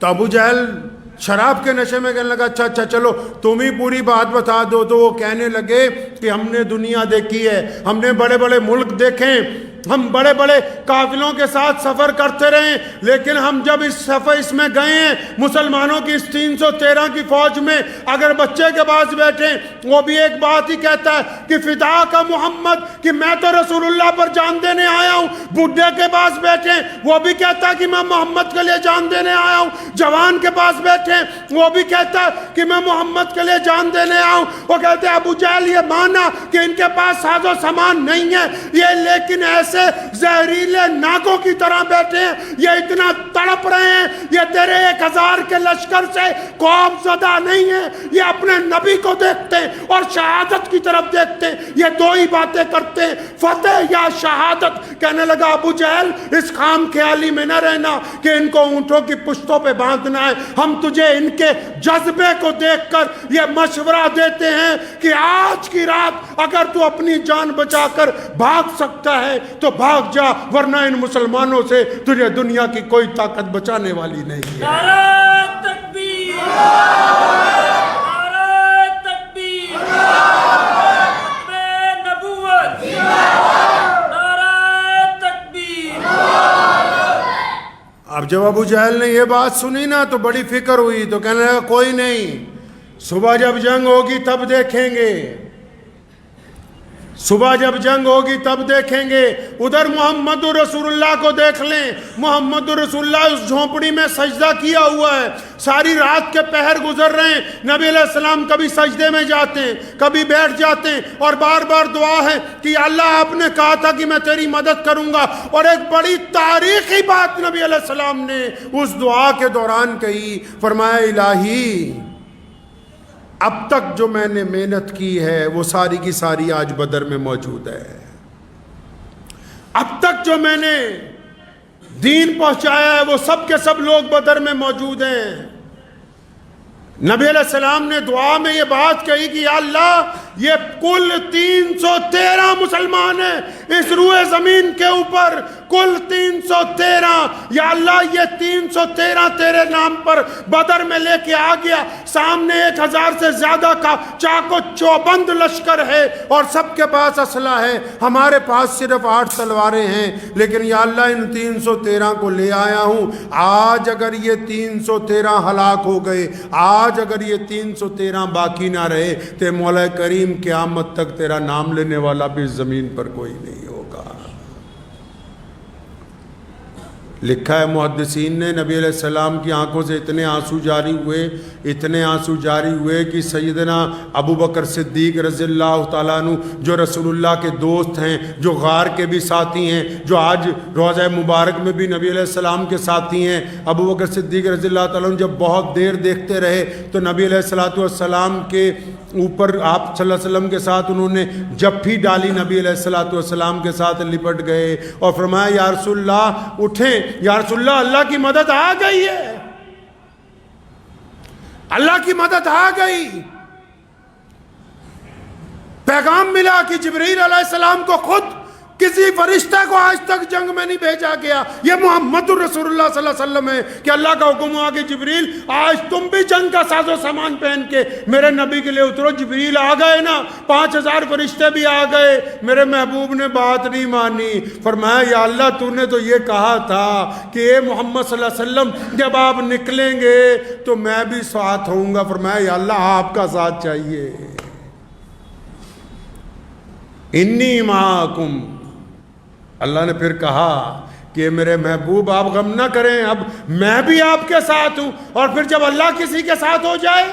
تو ابو جہل شراب کے نشے میں کہنے لگا اچھا چلو تم ہی پوری بات بتا دو۔ تو وہ کہنے لگے کہ ہم نے دنیا دیکھی ہے، ہم نے بڑے بڑے ملک دیکھیں، ہم بڑے بڑے قافلوں کے ساتھ سفر کرتے رہے، لیکن ہم جب اس میں گئے ہیں مسلمانوں کی اس 313 کی فوج میں، اگر بچے کے پاس بیٹھیں وہ بھی ایک بات ہی کہتا ہے کہ فدا کا محمد، کہ میں تو رسول اللہ پر جان دینے آیا ہوں۔ بڈھے کے پاس بیٹھیں وہ بھی کہتا ہے کہ میں محمد کے لیے جان دینے آیا ہوں۔ جوان کے پاس بیٹھیں وہ بھی کہتا ہے کہ میں محمد کے لیے جان دینے آیا ہوں۔ وہ کہتے ہیں ابو جہل یہ مانا کہ ان کے پاس ساز و سامان نہیں ہے یہ، لیکن ایسے زہریلے ناگوں کی طرح بیٹھے ہیں، یہ اتنا تڑپ رہے ہیں، یہ تیرے 1000 کے لشکر سے خوف زدہ نہیں ہے، یہ اپنے نبی کو دیکھتے ہیں اور شہادت کی طرف دیکھتے ہیں، یہ دو ہی باتیں کرتے ہیں، فتح یا شہادت۔ کہنے لگا ابو جہل اس خام خیالی میں نہ رہنا کہ ان کو اونٹوں کی پشتوں پہ باندھنا ہے، ہم تجھے ان کے جذبے کو دیکھ کر یہ مشورہ دیتے ہیں کہ آج کی رات اگر تو اپنی جان بچا کر بھاگ سکتا ہے تو بھاگ جا، ورنہ ان مسلمانوں سے تجھے دنیا کی کوئی طاقت بچانے والی نہیں ہے۔ نعرہ تکبیر، نعرہ تکبیر، ختم نبوت، نعرہ تکبیر۔ اب جب ابو جہل نے یہ بات سنی نا تو بڑی فکر ہوئی، تو کہنے لگا کوئی نہیں، صبح جب جنگ ہوگی تب دیکھیں گے، صبح جب جنگ ہوگی تب دیکھیں گے۔ ادھر محمد رسول اللہ کو دیکھ لیں، محمد رسول اللہ اس جھونپڑی میں سجدہ کیا ہوا ہے، ساری رات کے پہر گزر رہے ہیں، نبی علیہ السلام کبھی سجدے میں جاتے ہیں کبھی بیٹھ جاتے ہیں، اور بار بار دعا ہے کہ اللہ آپ نے کہا تھا کہ میں تیری مدد کروں گا۔ اور ایک بڑی تاریخی بات نبی علیہ السلام نے اس دعا کے دوران کہی، فرمایا الہی اب تک جو میں نے محنت کی ہے وہ ساری کی ساری آج بدر میں موجود ہے، اب تک جو میں نے دین پہنچایا ہے وہ سب کے سب لوگ بدر میں موجود ہیں۔ نبی علیہ السلام نے دعا میں یہ بات کہی کہ یا اللہ یہ کل 313 مسلمان ہیں اس روئے زمین کے اوپر، کل 313. یا اللہ یہ 313 تیرے نام پر بدر میں لے کے آ گیا. سامنے 1000 سے زیادہ کا چاقو چوبند لشکر ہے اور سب کے پاس اسلحہ ہے. ہمارے پاس صرف 8 تلواریں ہیں. لیکن یا اللہ ان 313 کو لے آیا ہوں. آج اگر یہ 313 ہلاک ہو گئے, آج اگر یہ 313 باقی نہ رہے, تو مولا کریم قیامت تک تیرا نام لینے والا بھی زمین پر کوئی نہیں ہوگا. لکھا ہے محدثین نے, نبی علیہ السلام کی آنکھوں سے اتنے آنسو جاری ہوئے کہ سیدنا ابو بکر صدیق رضی اللہ تعالیٰ عنہ جو رسول اللہ کے دوست ہیں, جو غار کے بھی ساتھی ہیں, جو آج روضہ مبارک میں بھی نبی علیہ السلام کے ساتھی ہیں, ابو بکر صدیق رضی اللہ تعالیٰ عنہ جب بہت دیر دیکھتے رہے تو نبی علیہ السلام کے اوپر آپ صلی اللہ علیہ وسلم کے ساتھ انہوں نے جپھی ڈالی, نبی علیہ السلام کے ساتھ لپٹ گئے اور فرمایا یا رسول اللہ اٹھیں, یا رسول اللہ کی مدد آ گئی ہے, اللہ کی مدد آ گئی. پیغام ملا کہ جبرائیل علیہ السلام کو خود کسی فرشتہ کو آج تک جنگ میں نہیں بھیجا گیا. یہ محمد رسول اللہ صلی اللہ علیہ وسلم ہے کہ اللہ کا حکم ہوا کہ جبریل آج تم بھی جنگ کا ساز و سامان پہن کے میرے نبی کے لیے اترو. جبریل آ گئے نا, 5000 فرشتے بھی آ گئے. میرے محبوب نے بات نہیں مانی. فرمایا یا اللہ تو نے تو یہ کہا تھا کہ اے محمد صلی اللہ علیہ وسلم جب آپ نکلیں گے تو میں بھی ساتھ ہوں گا. فرمایا یا اللہ آپ کا ساتھ چاہیے. انی معاکم. اللہ نے پھر کہا کہ میرے محبوب آپ غم نہ کریں, اب میں بھی آپ کے ساتھ ہوں. اور پھر جب اللہ کسی کے ساتھ ہو جائے,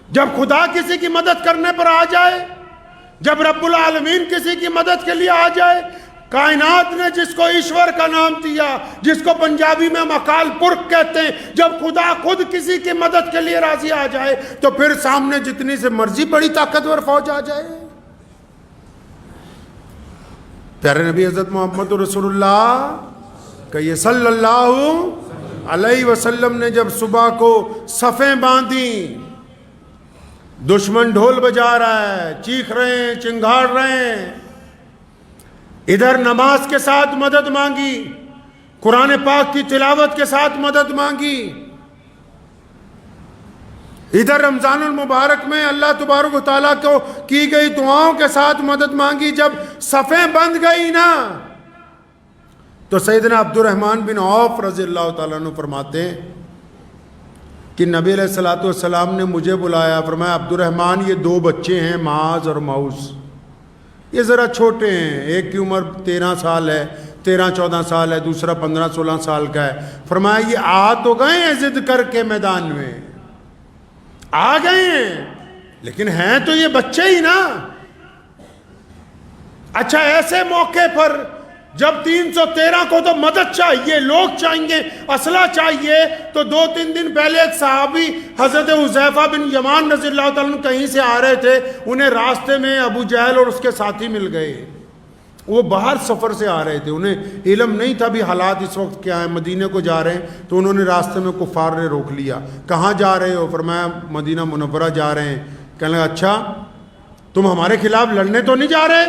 جب خدا کسی کی مدد کرنے پر آ جائے, جب رب العالمین کسی کی مدد کے لیے آ جائے, کائنات نے جس کو ایشور کا نام دیا, جس کو پنجابی میں مکال پرک کہتے ہیں, جب خدا خود کسی کی مدد کے لیے راضی آ جائے تو پھر سامنے جتنی سے مرضی بڑی طاقتور فوج آ جائے. پیارے نبی حضرت محمد رسول اللہ کہ صلی اللہ علیہ وسلم نے جب صبح کو صفیں باندھی, دشمن ڈھول بجا رہا ہے, چیخ رہے ہیں, چنگھاڑ رہے ہیں, ادھر نماز کے ساتھ مدد مانگی, قرآن پاک کی تلاوت کے ساتھ مدد مانگی, ادھر رمضان المبارک میں اللہ تبارک و تعالیٰ کو کی گئی دعاؤں کے ساتھ مدد مانگی. جب صفیں بند گئی نا تو سیدنا عبد الرحمن بن عوف رضی اللہ تعالیٰ عنہ فرماتے ہیں کہ نبی علیہ السلام نے مجھے بلایا. فرمایا عبد الرحمن یہ 2 بچے ہیں, معاذ اور معوذ, یہ ذرا چھوٹے ہیں. ایک کی عمر 13 سال ہے, 13-14 سال ہے, دوسرا 15-16 سال کا ہے. فرمایا یہ آ تو گئے ہیں ضد کر کے میدان میں, آ گئے ہیں, لیکن ہیں تو یہ بچے ہی نا. اچھا ایسے موقع پر جب 313 کو تو مدد چاہیے, لوگ چاہیے, اسلحہ چاہیے, تو 2-3 دن پہلے ایک صحابی حضرت حذیفہ بن یمان رضی اللہ تعالیٰ عنہ کہیں سے آ رہے تھے. انہیں راستے میں ابو جہل اور اس کے ساتھی مل گئے. وہ باہر سفر سے آ رہے تھے, انہیں علم نہیں تھا بھی حالات اس وقت کیا ہیں, مدینے کو جا رہے ہیں. تو انہوں نے راستے میں کفار نے روک لیا. کہاں جا رہے ہو؟ فرمایا مدینہ منورہ جا رہے ہیں. کہنے لگا اچھا تم ہمارے خلاف لڑنے تو نہیں جا رہے؟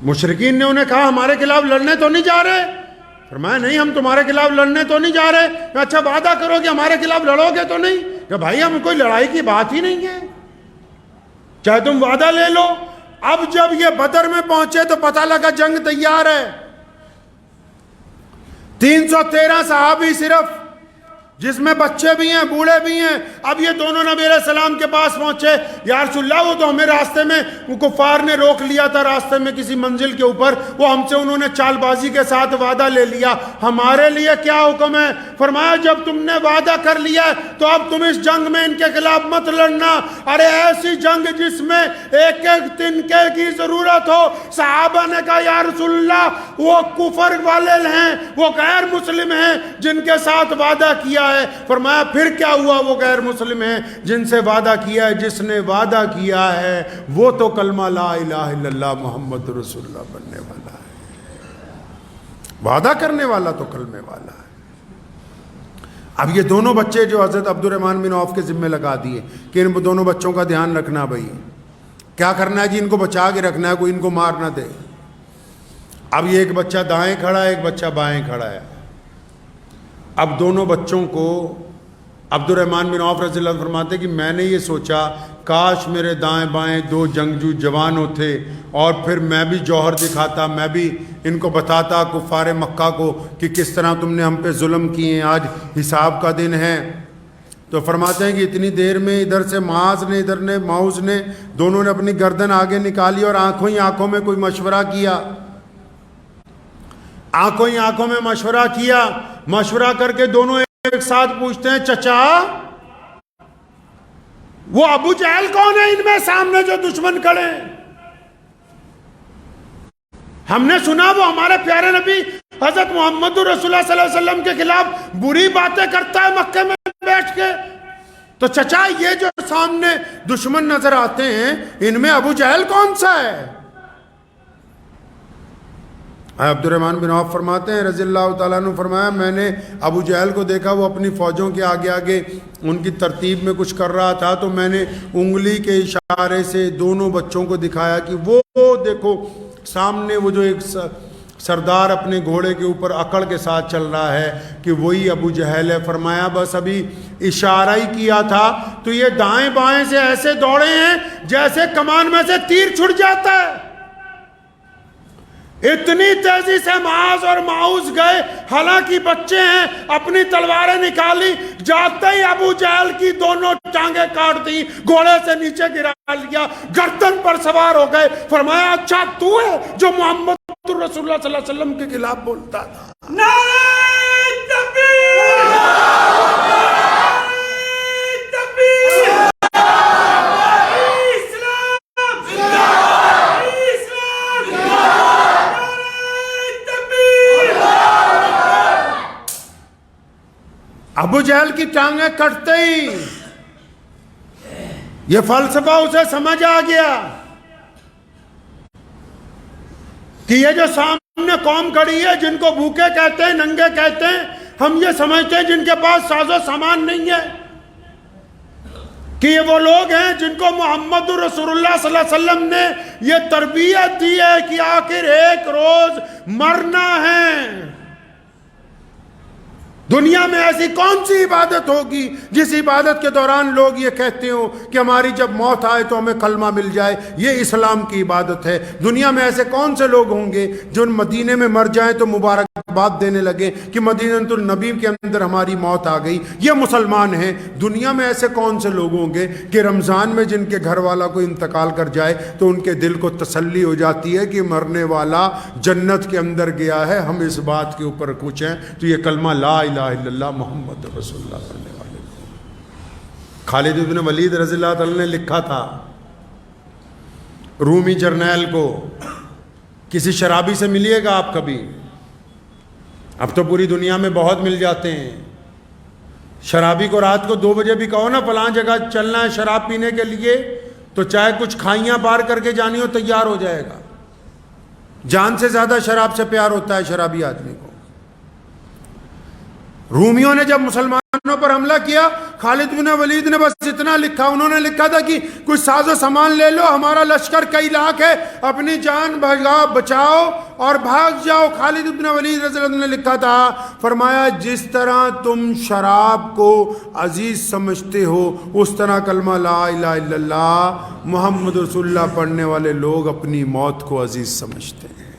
مشرکین نے انہیں کہا ہمارے خلاف لڑنے تو نہیں جا رہے؟ فرمایا نہیں ہم تمہارے خلاف لڑنے تو نہیں جا رہے. اچھا وعدہ کرو کہ ہمارے خلاف لڑو گے تو نہیں؟ کہ بھائی ہم کوئی لڑائی کی بات ہی نہیں ہے, چاہے تم وعدہ لے لو. اب جب یہ بدر میں پہنچے تو پتہ لگا جنگ تیار ہے. 313 صحابی صرف, جس میں بچے بھی ہیں بوڑھے بھی ہیں. اب یہ دونوں نبی علیہ السلام کے پاس پہنچے. یا رسول اللہ وہ تو ہمیں راستے میں کفار نے روک لیا تھا, راستے میں کسی منزل کے اوپر, وہ ہم سے انہوں نے چال بازی کے ساتھ وعدہ لے لیا, ہمارے لیے کیا حکم ہے؟ فرمایا جب تم نے وعدہ کر لیا تو اب تم اس جنگ میں ان کے خلاف مت لڑنا. ارے ایسی جنگ جس میں ایک ایک تنکے کی ضرورت ہو. صحابہ نے کہا یا رسول اللہ وہ کفر والے ہیں, وہ غیر مسلم ہیں جن کے ساتھ وعدہ کیا. فرمایا پھر کیا ہوا؟ وہ غیر مسلم ہیں جن سے وعدہ کیا ہے. جس نے وعدہ کیا ہے وہ تو کلمہ لا الہ الا اللہ محمد رسول اللہ بننے والا ہے. وعدہ کرنے والا تو کلمے والا ہے. اب یہ دونوں بچے جو حضرت عبد الرحمن بن عوف کے ذمہ لگا دیے کہ ان دونوں بچوں کا دھیان رکھنا. بھائی کیا کرنا ہے جی؟ ان کو بچا کے رکھنا ہے, کوئی ان کو مار نہ دے. اب یہ ایک بچہ دائیں کھڑا ہے، ایک بچہ بائیں کھڑا ہے. اب دونوں بچوں کو عبد الرحمن بن عوف رضی اللہ عنہ فرماتے کہ میں نے یہ سوچا کاش میرے دائیں بائیں دو جنگجو جوان ہوتے اور پھر میں بھی جوہر دکھاتا، میں بھی ان کو بتاتا کفار مکہ کو کہ کس طرح تم نے ہم پہ ظلم کیے ہیں، آج حساب کا دن ہے. تو فرماتے ہیں کہ اتنی دیر میں ادھر سے معاذ نے ادھر نے معوذ نے دونوں نے اپنی گردن آگے نکالی اور آنکھوں ہی آنکھوں میں کوئی مشورہ کیا، آنکھوں ہی آنکھوں میں مشورہ کیا. مشورہ کر کے دونوں ایک ساتھ پوچھتے ہیں چچا وہ ابو جہل کون ہے ان میں سامنے جو دشمن کھڑے ہیں؟ ہم نے سنا وہ ہمارے پیارے نبی حضرت محمد رسول اللہ صلی اللہ علیہ وسلم کے خلاف بری باتیں کرتا ہے مکے میں بیٹھ کے. تو چچا یہ جو سامنے دشمن نظر آتے ہیں ان میں ابو جہل کون سا ہے؟ عبد الرحمن بن عوف فرماتے ہیں رضی اللہ تعالیٰ عنہ فرمایا میں نے ابو جہل کو دیکھا وہ اپنی فوجوں کے آگے آگے ان کی ترتیب میں کچھ کر رہا تھا، تو میں نے انگلی کے اشارے سے دونوں بچوں کو دکھایا کہ وہ دیکھو سامنے وہ جو ایک سردار اپنے گھوڑے کے اوپر اکڑ کے ساتھ چل رہا ہے کہ وہی ابو جہل ہے. فرمایا بس ابھی اشارہ ہی کیا تھا تو یہ دائیں بائیں سے ایسے دوڑے ہیں جیسے کمان میں سے تیر چھٹ جاتا ہے. اتنی تیزی سے معاذ اور معوذ گئے، حالانکہ بچے ہیں، اپنی تلواریں نکالی، جاتے ہی ابو جہل کی دونوں ٹانگیں کاٹ دی، گھوڑے سے نیچے گرا لیا، گردن پر سوار ہو گئے. فرمایا اچھا تو ہے جو محمد رسول اللہ صلی اللہ علیہ وسلم کے خلاف بولتا تھا؟ نعرہ تکبیر، ابو جہل کی ٹانگیں کٹتے ہی یہ فلسفہ اسے سمجھ آ گیا کہ یہ جو سامنے قوم کھڑی ہے جن کو بھوکے کہتے ہیں، ننگے کہتے ہیں، ہم یہ سمجھتے ہیں جن کے پاس ساز و سامان نہیں ہے کہ یہ وہ لوگ ہیں جن کو محمد رسول اللہ صلی اللہ علیہ وسلم نے یہ تربیت دی ہے کہ آخر ایک روز مرنا ہے. دنیا میں ایسی کون سی عبادت ہوگی جس عبادت کے دوران لوگ یہ کہتے ہوں کہ ہماری جب موت آئے تو ہمیں کلمہ مل جائے، یہ اسلام کی عبادت ہے. دنیا میں ایسے کون سے لوگ ہوں گے جو مدینے میں مر جائیں تو مبارکباد دینے لگے کہ مدینہ النبی کے اندر ہماری موت آ گئی، یہ مسلمان ہیں. دنیا میں ایسے کون سے لوگ ہوں گے کہ رمضان میں جن کے گھر والا کو انتقال کر جائے تو ان کے دل کو تسلی ہو جاتی ہے کہ مرنے والا جنت کے اندر گیا ہے، ہم اس بات کے اوپر کچھ ہیں تو یہ کلمہ لا الہ الا اللہ محمد رسول اللہ پڑھنے والے. خالد بن ولید رضی اللہ تعالی نے لکھا تھا رومی جرنیل کو، کسی شرابی سے ملیے گا آپ کبھی، اب تو پوری دنیا میں بہت مل جاتے ہیں. شرابی کو رات کو 2 بجے بھی کہو نا فلاں جگہ چلنا ہے شراب پینے کے لیے تو چاہے کچھ کھائیاں پار کر کے جانی ہو تیار ہو جائے گا. جان سے زیادہ شراب سے پیار ہوتا ہے شرابی آدمی کو. رومیوں نے جب مسلمانوں پر حملہ کیا خالد بن ولید نے بس اتنا لکھا، انہوں نے لکھا تھا کہ کچھ ساز و سامان لے لو، ہمارا لشکر کئی لاکھ ہے، اپنی جان بچاؤ اور بھاگ جاؤ. خالد بن ولید رضی اللہ عنہ نے لکھا تھا، فرمایا جس طرح تم شراب کو عزیز سمجھتے ہو اس طرح کلمہ لا الہ الا اللہ محمد رسول اللہ پڑھنے والے لوگ اپنی موت کو عزیز سمجھتے ہیں.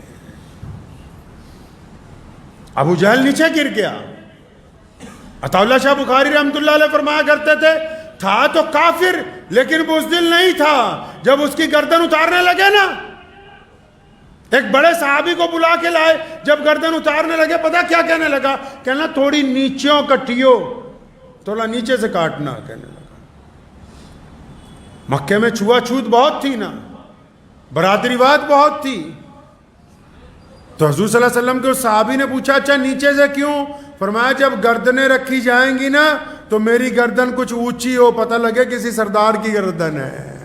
ابو جہل نیچے گر گیا. عطا اللہ شاہ بخاری رحمۃ اللہ علیہ فرمایا کرتے تھے تھا تو کافر لیکن بزدل نہیں تھا. جب اس کی گردن اتارنے لگے نا، ایک بڑے صحابی کو بلا کے لائے، جب گردن اتارنے لگے پتہ کیا کہنے لگا؟ کہنا تھوڑی نیچوں کٹیو، تھوڑا نیچے سے کاٹنا کہنے لگا. مکے میں چھوا چھوت بہت تھی نا، برادری واد بہت تھی. تو حضور صلی اللہ علیہ وسلم کے اس صحابی نے پوچھا اچھا نیچے سے کیوں؟ فرمایا جب گردنیں رکھی جائیں گی نا تو میری گردن کچھ اونچی ہو، پتہ لگے کسی سردار کی گردن ہے.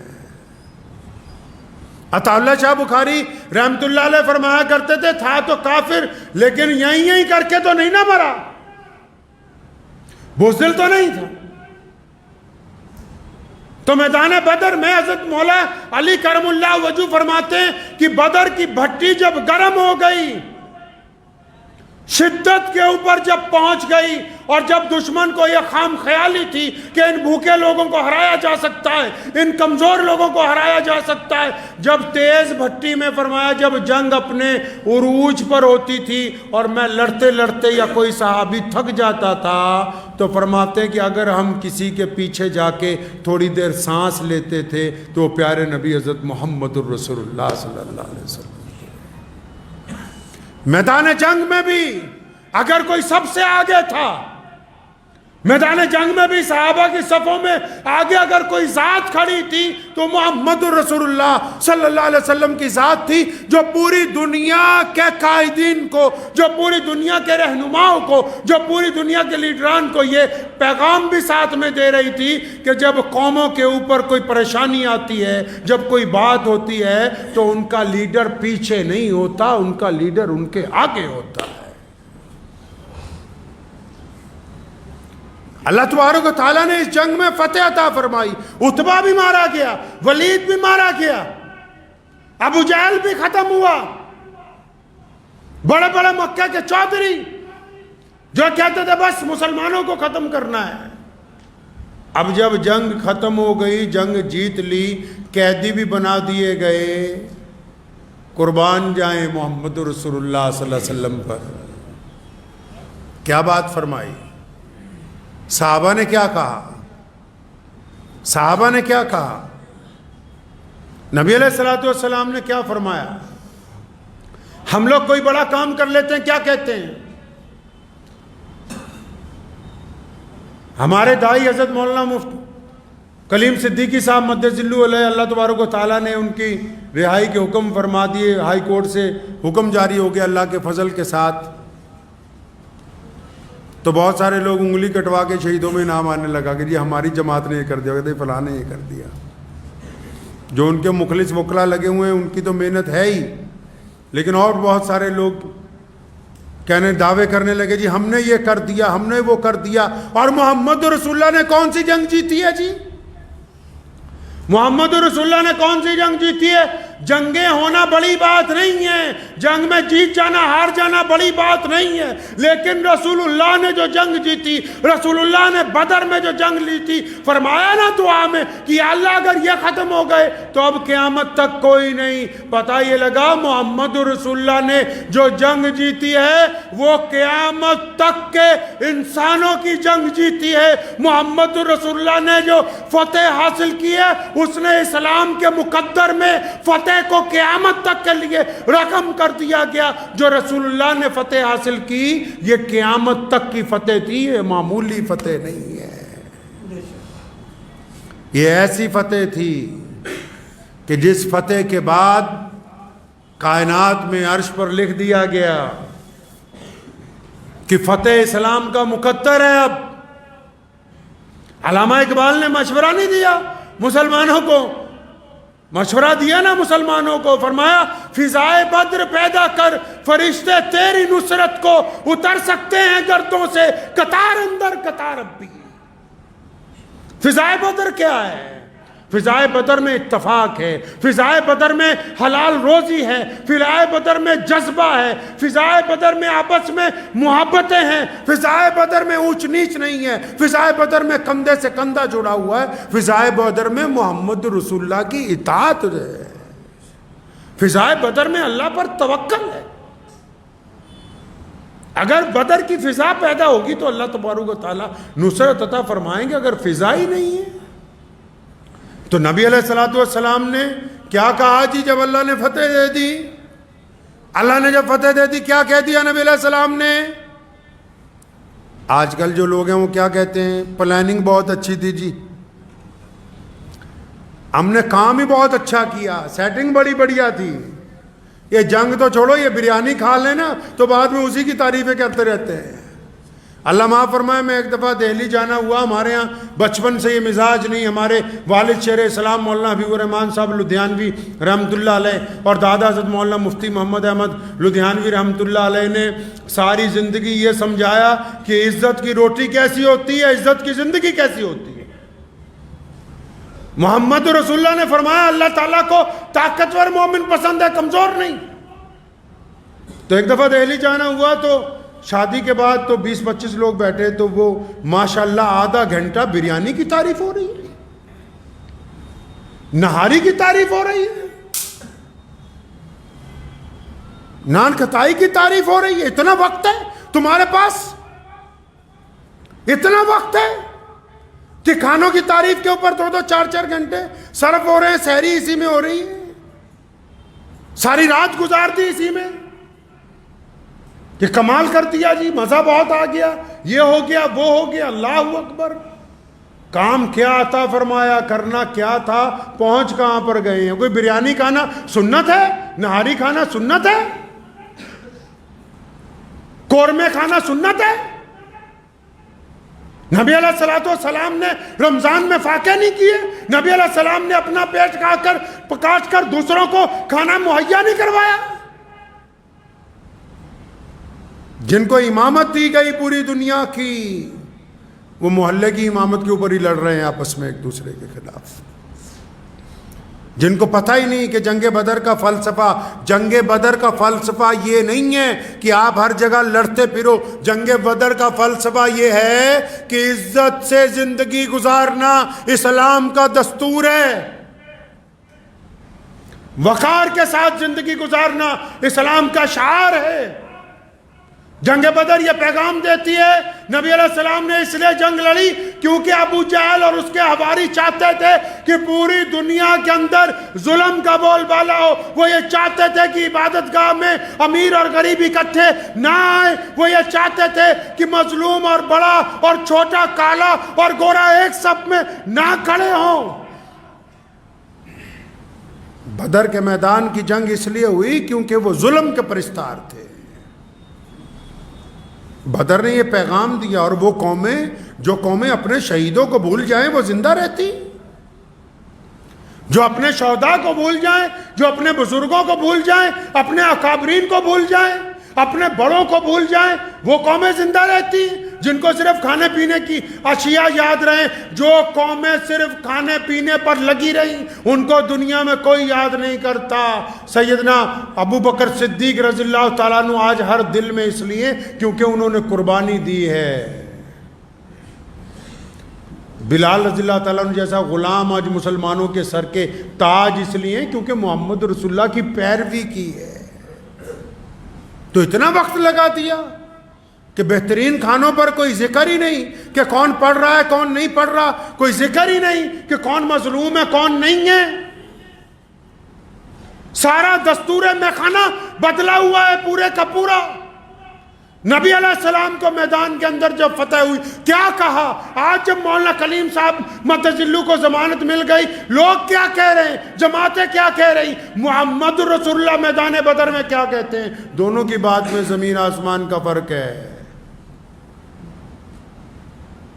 عطا اللہ شاہ بخاری رحمت اللہ علیہ فرمایا کرتے تھے تھا تو کافر لیکن یہیں کر کے تو نہیں نہ مرا، بزدل تو نہیں تھا. تو میدان بدر میں حضرت مولا علی کرم اللہ وجہ فرماتے ہیں کہ بدر کی بھٹی جب گرم ہو گئی، شدت کے اوپر جب پہنچ گئی، اور جب دشمن کو یہ خام خیالی تھی کہ ان بھوکے لوگوں کو ہرایا جا سکتا ہے، ان کمزور لوگوں کو ہرایا جا سکتا ہے، جب تیز بھٹی میں فرمایا جب جنگ اپنے عروج پر ہوتی تھی اور میں لڑتے لڑتے یا کوئی صحابی تھک جاتا تھا، تو فرماتے ہیں کہ اگر ہم کسی کے پیچھے جا کے تھوڑی دیر سانس لیتے تھے تو وہ پیارے نبی حضرت محمد الرسول اللہ صلی اللہ علیہ وسلم میدان جنگ میں بھی اگر کوئی سب سے آگے تھا، میدان جنگ میں بھی صحابہ کی صفوں میں آگے اگر کوئی ذات کھڑی تھی تو محمد الرسول اللہ صلی اللہ علیہ وسلم کی ذات تھی، جو پوری دنیا کے قائدین کو، جو پوری دنیا کے رہنماؤں کو، جو پوری دنیا کے لیڈران کو یہ پیغام بھی ساتھ میں دے رہی تھی کہ جب قوموں کے اوپر کوئی پریشانی آتی ہے، جب کوئی بات ہوتی ہے تو ان کا لیڈر پیچھے نہیں ہوتا، ان کا لیڈر ان کے آگے ہوتا ہے۔ اللہ تبارک و تعالیٰ نے اس جنگ میں فتح عطا فرمائی، عتبہ بھی مارا گیا، ولید بھی مارا گیا، ابو جہل بھی ختم ہوا، بڑے بڑے مکہ کے چودھری جو کہتے تھے بس مسلمانوں کو ختم کرنا ہے۔ اب جب جنگ ختم ہو گئی، جنگ جیت لی، قیدی بھی بنا دیے گئے، قربان جائیں محمد رسول اللہ صلی اللہ علیہ وسلم پر۔ کیا بات فرمائی؟ صحابہ نے کیا کہا؟ صحابہ نے کیا کہا؟ نبی علیہ الصلوۃ والسلام نے کیا فرمایا؟ ہم لوگ کوئی بڑا کام کر لیتے ہیں، کیا کہتے ہیں؟ ہمارے دائی حضرت مولانا مفتی کلیم صدیقی صاحب مدظلہ علیہ، اللہ تبارک و تعالیٰ نے ان کی رہائی کے حکم فرما دیے، ہائی کورٹ سے حکم جاری ہو گیا اللہ کے فضل کے ساتھ۔ تو بہت سارے لوگ انگلی کٹوا کے شہیدوں میں نام آنے لگا کہ جی ہماری جماعت نے یہ کر دیا، کہتے فلاں نے یہ کر دیا۔ جو ان کے مخلص وکلا لگے ہوئے ہیں ان کی تو محنت ہے ہی، لیکن اور بہت سارے لوگ کہنے دعوے کرنے لگے جی ہم نے یہ کر دیا، ہم نے وہ کر دیا۔ اور محمد رسول اللہ نے کون سی جنگ جیتی ہے جی؟ محمد رسول اللہ نے کون سی جنگ جیتی ہے؟ جنگیں ہونا بڑی بات نہیں ہے، جنگ میں جیت جانا ہار جانا بڑی بات نہیں ہے، لیکن رسول اللہ نے جو جنگ جیتی، رسول اللہ نے بدر میں جو جنگ لی تھی، فرمایا نا دعا میں کہ یا اللہ اگر یہ ختم ہو گئے تو اب قیامت تک کوئی نہیں۔ پتہ یہ لگا محمد رسول اللہ نے جو جنگ جیتی ہے وہ قیامت تک کے انسانوں کی جنگ جیتی ہے۔ محمد رسول اللہ نے جو فتح حاصل کی ہے اس نے اسلام کے مقدر میں فتح کو قیامت تک کے لیے رقم کر دیا گیا۔ جو رسول اللہ نے فتح حاصل کی یہ قیامت تک کی فتح تھی، یہ معمولی فتح نہیں ہے، یہ ایسی فتح تھی کہ جس فتح کے بعد کائنات میں عرش پر لکھ دیا گیا کہ فتح اسلام کا مقدر ہے۔ اب علامہ اقبال نے مشورہ نہیں دیا مسلمانوں کو، مشورہ دیا نا مسلمانوں کو، فرمایا فضائے بدر پیدا کر، فرشتے تیری نصرت کو اتر سکتے ہیں گردوں سے، قطار اندر قطار اب بھی۔ فضائے بدر کیا ہے؟ فضائے بدر میں اتفاق ہے، فضائے بدر میں حلال روزی ہے، فضائے بدر میں جذبہ ہے، فضائے بدر میں آپس میں محبتیں ہیں، فضائے بدر میں اونچ نیچ نہیں ہے، فضائے بدر میں کندھے سے کندھا جڑا ہوا ہے، فضائے بدر میں محمد رسول اللہ کی اطاعت ہے، فضائے بدر میں اللہ پر توکل ہے۔ اگر بدر کی فضا پیدا ہوگی تو اللہ تبارک و تعالیٰ نصرت عطا فرمائیں گے، اگر فضا ہی نہیں ہے تو نبی علیہ الصلوۃ والسلام نے کیا کہا جی جب اللہ نے فتح دے دی؟ اللہ نے جب فتح دے دی کیا کہہ دیا نبی علیہ السلام نے؟ آج کل جو لوگ ہیں وہ کیا کہتے ہیں؟ پلاننگ بہت اچھی تھی جی، ہم نے کام ہی بہت اچھا کیا، سیٹنگ بڑی بڑھیا تھی، یہ جنگ تو چھوڑو، یہ بریانی کھا لینا تو بعد میں اسی کی تعریفیں کرتے رہتے ہیں۔ اللہ معاف فرمائے، میں ایک دفعہ دہلی جانا ہوا، ہمارے ہاں بچپن سے یہ مزاج نہیں، ہمارے والد شیر اسلام مولانا حبیب الرحمان صاحب لدھیانوی رحمۃ اللہ علیہ اور دادا حضرت مولانا مفتی محمد احمد لدھیانوی رحمۃ اللہ علیہ نے ساری زندگی یہ سمجھایا کہ عزت کی روٹی کیسی ہوتی ہے، عزت کی زندگی کیسی ہوتی ہے۔ محمد رسول اللہ نے فرمایا اللہ تعالیٰ کو طاقتور مومن پسند ہے، کمزور نہیں۔ تو ایک دفعہ دہلی جانا ہوا تو شادی کے بعد تو 20-25 لوگ بیٹھے، تو وہ ماشاءاللہ آدھا گھنٹہ بریانی کی تعریف ہو رہی ہے، نہاری کی تعریف ہو رہی ہے، نان کھتائی کی تعریف ہو رہی ہے۔ اتنا وقت ہے تمہارے پاس؟ اتنا وقت ہے کہ کھانوں کی تعریف کے اوپر 2-2 4-4 گھنٹے صرف ہو رہے ہیں، سحری اسی میں ہو رہی ہے، ساری رات گزار دی اسی میں کہ کمال کر دیا جی، مزہ بہت آ گیا، یہ ہو گیا وہ ہو گیا، اللہ اکبر۔ کام کیا عطا فرمایا، کرنا کیا تھا، پہنچ کہاں پر گئے ہیں؟ کوئی بریانی کھانا سنت ہے؟ نہاری کھانا سنت ہے؟ قورمے کھانا سنت ہے؟ نبی علیہ السلام نے رمضان میں فاقے نہیں کیے؟ نبی علیہ السلام نے اپنا پیٹ کاٹ کر دوسروں کو کھانا مہیا نہیں کروایا؟ جن کو امامت دی گئی پوری دنیا کی، وہ محلے کی امامت کے اوپر ہی لڑ رہے ہیں آپس میں ایک دوسرے کے خلاف۔ جن کو پتہ ہی نہیں کہ جنگ بدر کا فلسفہ یہ نہیں ہے کہ آپ ہر جگہ لڑتے پھرو۔ جنگ بدر کا فلسفہ یہ ہے کہ عزت سے زندگی گزارنا اسلام کا دستور ہے، وقار کے ساتھ زندگی گزارنا اسلام کا شعار ہے۔ جنگ بدر یہ پیغام دیتی ہے نبی علیہ السلام نے اس لیے جنگ لڑی کیونکہ ابو جہل اور اس کے حواری چاہتے تھے کہ پوری دنیا کے اندر ظلم کا بول بالا ہو۔ وہ یہ چاہتے تھے کہ عبادت گاہ میں امیر اور غریب اکٹھے نہ آئے، وہ یہ چاہتے تھے کہ مظلوم اور بڑا اور چھوٹا، کالا اور گورا ایک صف میں نہ کھڑے ہوں۔ بدر کے میدان کی جنگ اس لیے ہوئی کیونکہ وہ ظلم کے پرستار تھے۔ بدر نے یہ پیغام دیا، اور وہ جو قومیں اپنے شہیدوں کو بھول جائیں وہ زندہ رہتی، جو اپنے شہداء کو بھول جائیں، جو اپنے بزرگوں کو بھول جائیں، اپنے اکابرین کو بھول جائیں، اپنے بڑوں کو بھول جائیں، وہ قومیں زندہ رہتی۔ جن کو صرف کھانے پینے کی اشیاء یاد رہیں، جو قومیں صرف کھانے پینے پر لگی رہیں، ان کو دنیا میں کوئی یاد نہیں کرتا۔ سیدنا ابو بکر صدیق رضی اللہ تعالیٰ عنہ آج ہر دل میں اس لیے کیونکہ انہوں نے قربانی دی ہے۔ بلال رضی اللہ تعالیٰ عنہ جیسا غلام آج مسلمانوں کے سر کے تاج اس لیے کیونکہ محمد رسول اللہ کی پیروی کی ہے۔ تو اتنا وقت لگا دیا کہ بہترین کھانوں پر کوئی ذکر ہی نہیں کہ کون پڑھ رہا ہے کون نہیں پڑھ رہا، کوئی ذکر ہی نہیں کہ کون مظلوم ہے کون نہیں ہے۔ سارا دستور میں کھانا بدلا ہوا ہے پورے کا پورا۔ نبی علیہ السلام کو میدان کے اندر جب فتح ہوئی کیا کہا؟ آج جب مولانا کلیم صاحب متجلو کو ضمانت مل گئی، لوگ کیا کہہ رہے ہیں، جماعتیں کیا کہہ رہی، محمد رسول اللہ میدان بدر میں کیا کہتے ہیں؟ دونوں کی بات میں زمین آسمان کا فرق ہے۔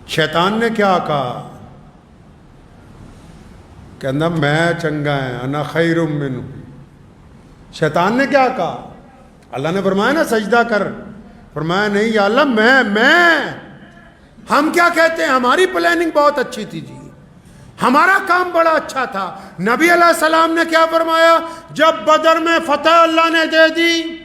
شیطان نے کیا کہا؟ کہنا میں چنگا ہے، انا خیر منہ۔ شیطان نے کیا کہا؟ اللہ نے فرمایا نا سجدہ کر، فرمایا نہیں یا اللہ میں ہم کیا کہتے ہیں؟ ہماری پلاننگ بہت اچھی تھی جی، ہمارا کام بڑا اچھا تھا۔ نبی علیہ السلام نے کیا فرمایا؟ جب بدر میں فتح اللہ نے دے دی،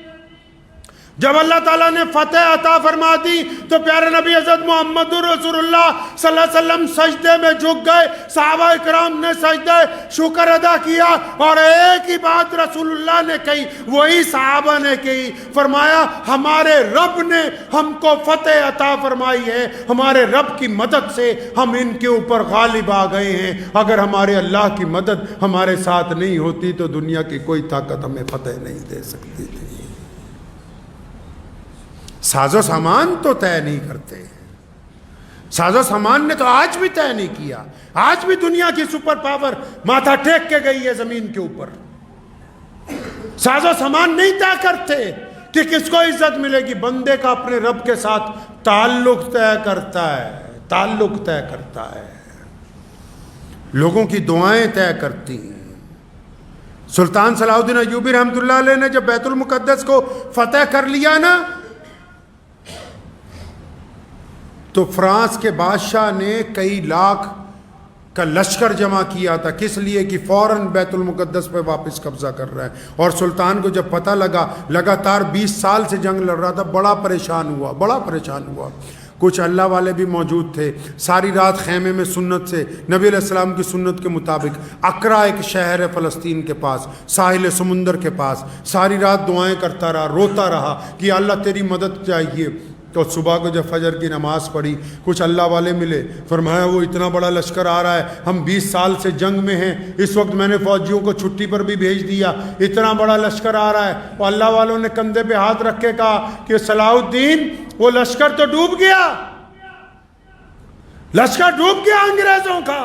جب اللہ تعالیٰ نے فتح عطا فرما دی تو پیارے نبی حضرت محمد رسول اللہ صلی اللہ علیہ وسلم سجدے میں جھک گئے، صحابہ کرام نے سجدے شکر ادا کیا، اور ایک ہی بات رسول اللہ نے کہی، وہی صحابہ نے کہی، فرمایا ہمارے رب نے ہم کو فتح عطا فرمائی ہے، ہمارے رب کی مدد سے ہم ان کے اوپر غالب آ گئے ہیں۔ اگر ہمارے اللہ کی مدد ہمارے ساتھ نہیں ہوتی تو دنیا کی کوئی طاقت ہمیں فتح نہیں دے سکتی تھی۔ ساز و سامان تو طے نہیں کرتے، ساز و سامان نے تو آج بھی طے نہیں کیا۔ آج بھی دنیا کی سپر پاور ماتھا ٹیک کے گئی ہے زمین کے اوپر۔ ساز و سامان نہیں طے کرتے کہ کس کو عزت ملے گی، بندے کا اپنے رب کے ساتھ تعلق طے کرتا ہے، تعلق طے کرتا ہے، لوگوں کی دعائیں طے کرتی ہیں۔ سلطان صلاح الدین ایوبی رحمۃ اللہ علیہ نے جب بیت المقدس کو فتح کر لیا نا، تو فرانس کے بادشاہ نے کئی لاکھ کا لشکر جمع کیا تھا، کس لیے کہ فوراً بیت المقدس پہ واپس قبضہ کر رہا ہے. اور سلطان کو جب پتہ لگا، لگاتار 20 سال سے جنگ لڑ رہا تھا، بڑا پریشان ہوا. کچھ اللہ والے بھی موجود تھے. ساری رات خیمے میں سنت سے، نبی علیہ السلام کی سنت کے مطابق، اقرا ایک شہر ہے فلسطین کے پاس، ساحل سمندر کے پاس، ساری رات دعائیں کرتا رہا، روتا رہا کہ اللہ تیری مدد چاہیے. تو صبح کو جب فجر کی نماز پڑھی، کچھ اللہ والے ملے، فرمایا وہ اتنا بڑا لشکر آ رہا ہے، ہم 20 سال سے جنگ میں ہیں، اس وقت میں نے فوجیوں کو چھٹی پر بھی بھیج دیا، اتنا بڑا لشکر آ رہا ہے. اور اللہ والوں نے کندھے پہ ہاتھ رکھ کے کہا کہ صلاح الدین، وہ لشکر تو ڈوب گیا، لشکر ڈوب گیا انگریزوں کا.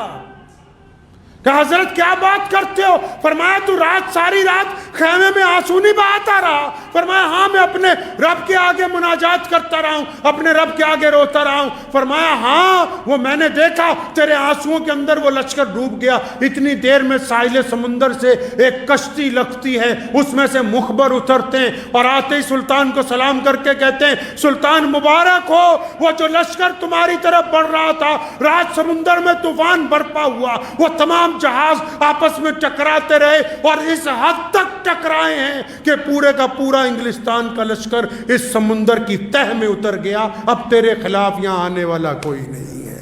کہ حضرت کیا بات کرتے ہو؟ فرمایا تو ساری رات خیمے میں آنسو نہیں بہاتا رہا؟ فرمایا ہاں، میں اپنے رب کے آگے مناجات کرتا رہا ہوں، اپنے رب کے آگے روتا رہا ہوں. فرمایا ہاں، وہ میں نے دیکھا تیرے آنسوؤں کے اندر وہ لشکر ڈوب گیا. اتنی دیر میں ساحل سمندر سے ایک کشتی لگتی ہے، اس میں سے مخبر اترتے ہیں اور آتے ہی سلطان کو سلام کر کے کہتے ہیں سلطان مبارک ہو، وہ جو لشکر تمہاری طرف بڑھ رہا تھا، رات سمندر میں طوفان برپا ہوا، وہ تمام جہاز آپس میں ٹکراتے رہے اور اس حد تک ٹکرائے ہیں کہ پورے کا پورا انگلستان کا لشکر اس سمندر کی تہ میں اتر گیا. اب تیرے خلاف یہاں آنے والا کوئی نہیں ہے.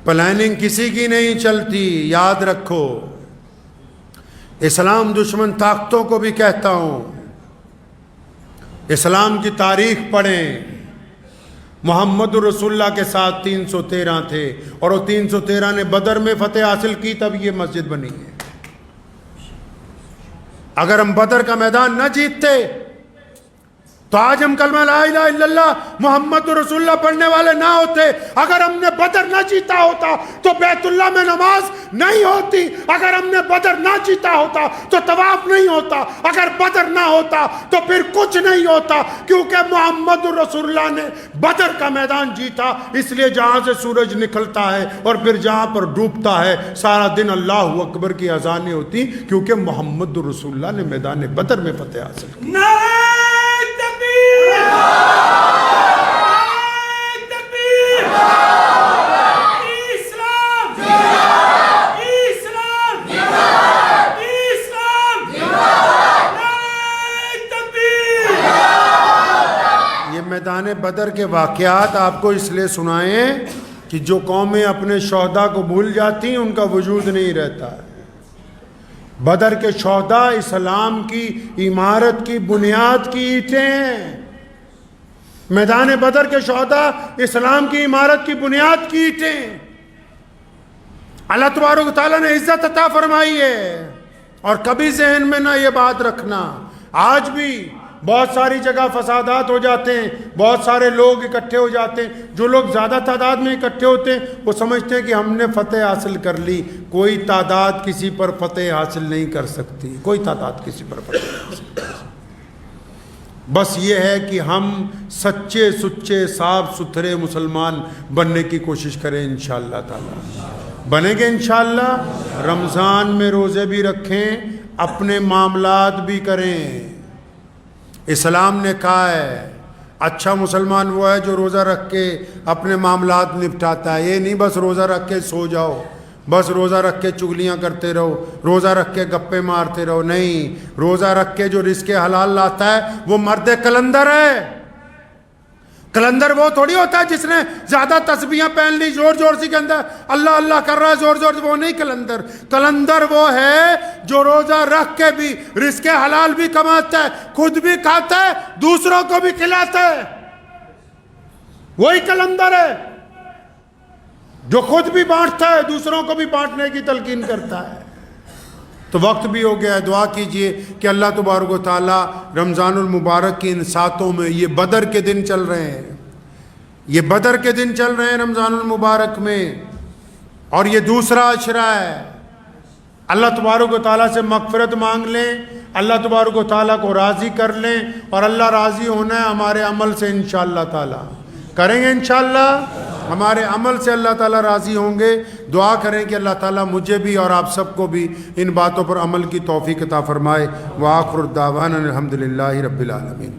پلاننگ کسی کی نہیں چلتی، یاد رکھو. اسلام دشمن طاقتوں کو بھی کہتا ہوں، اسلام کی تاریخ پڑھیں. محمد رسول اللہ کے ساتھ 313 تھے اور وہ 313 نے بدر میں فتح حاصل کی، تب یہ مسجد بنی ہے. اگر ہم بدر کا میدان نہ جیتتے تو آج ہم کلمہ لا الہ الا اللہ محمد رسول اللہ پڑھنے والے نہ ہوتے. اگر ہم نے بدر نہ جیتا ہوتا تو بیت اللہ میں نماز نہیں ہوتی. اگر ہم نے بدر نہ جیتا ہوتا تو طواف نہیں ہوتا. اگر بدر نہ ہوتا تو پھر کچھ نہیں ہوتا، کیونکہ محمد رسول اللہ نے بدر کا میدان جیتا. اس لیے جہاں سے سورج نکلتا ہے اور پھر جہاں پر ڈوبتا ہے سارا دن اللہ اکبر کی اذانیں ہوتی، کیونکہ محمد رسول اللہ نے میدان بدر میں فتح حاصل کی. میدان بدر کے واقعات آپ کو اس لیے سنائیں کہ جو قومیں اپنے شہداء کو بھول جاتی ہیں ان کا وجود نہیں رہتا ہے. بدر کے شہداء اسلام کی عمارت کی بنیاد کی اینٹیں ہیں. میدان بدر کے شہداء اسلام کی عمارت کی بنیاد کی اینٹیں ہیں. اللہ تبارک و تعالیٰ نے عزت عطا فرمائی ہے. اور کبھی ذہن میں نہ یہ بات رکھنا، آج بھی بہت ساری جگہ فسادات ہو جاتے ہیں، بہت سارے لوگ اکٹھے ہو جاتے ہیں. جو لوگ زیادہ تعداد میں اکٹھے ہوتے ہیں وہ سمجھتے ہیں کہ ہم نے فتح حاصل کر لی. کوئی تعداد کسی پر فتح حاصل نہیں کر سکتی، کوئی تعداد کسی پر فتح حاصل نہیں کر سکتی. بس یہ ہے کہ ہم سچے سچے صاف ستھرے مسلمان بننے کی کوشش کریں. انشاءاللہ تعالی بنیں گے انشاءاللہ. رمضان میں روزے بھی رکھیں، اپنے معاملات بھی کریں. اسلام نے کہا ہے اچھا مسلمان وہ ہے جو روزہ رکھ کے اپنے معاملات نپٹاتا ہے. یہ نہیں بس روزہ رکھ کے سو جاؤ، بس روزہ رکھ کے چگلیاں کرتے رہو، روزہ رکھ کے گپے مارتے رہو. نہیں، روزہ رکھ کے جو رزق حلال لاتا ہے وہ مرد کلندر ہے. کلندر وہ تھوڑی ہوتا ہے جس نے زیادہ تسبیحاں پہن لی، زور زور سے کہتا ہے اللہ اللہ کر رہا ہے زور زور سے. وہ نہیں کلندر. کلندر وہ ہے جو روزہ رکھ کے بھی رزق حلال بھی کماتا ہے، خود بھی کھاتا ہے، دوسروں کو بھی کھلاتا ہے. وہی کلندر ہے جو خود بھی بانٹتا ہے، دوسروں کو بھی بانٹنے کی تلقین کرتا ہے. تو وقت بھی ہو گیا ہے. دعا کیجئے کہ اللہ تبارک و تعالی رمضان المبارک کی ان ساتوں میں، یہ بدر کے دن چل رہے ہیں، یہ بدر کے دن چل رہے ہیں رمضان المبارک میں، اور یہ دوسرا عشرہ ہے. اللہ تبارک و تعالیٰ سے مغفرت مانگ لیں، اللہ تبارک و تعالیٰ کو راضی کر لیں، اور اللہ راضی ہونا ہے ہمارے عمل سے. انشاءاللہ تعالیٰ کریں گے، انشاءاللہ ہمارے عمل سے اللہ تعالیٰ راضی ہوں گے. دعا کریں کہ اللہ تعالیٰ مجھے بھی اور آپ سب کو بھی ان باتوں پر عمل کی توفیق عطا فرمائے. وآخر الدعوانا الحمدللہ رب العالمین.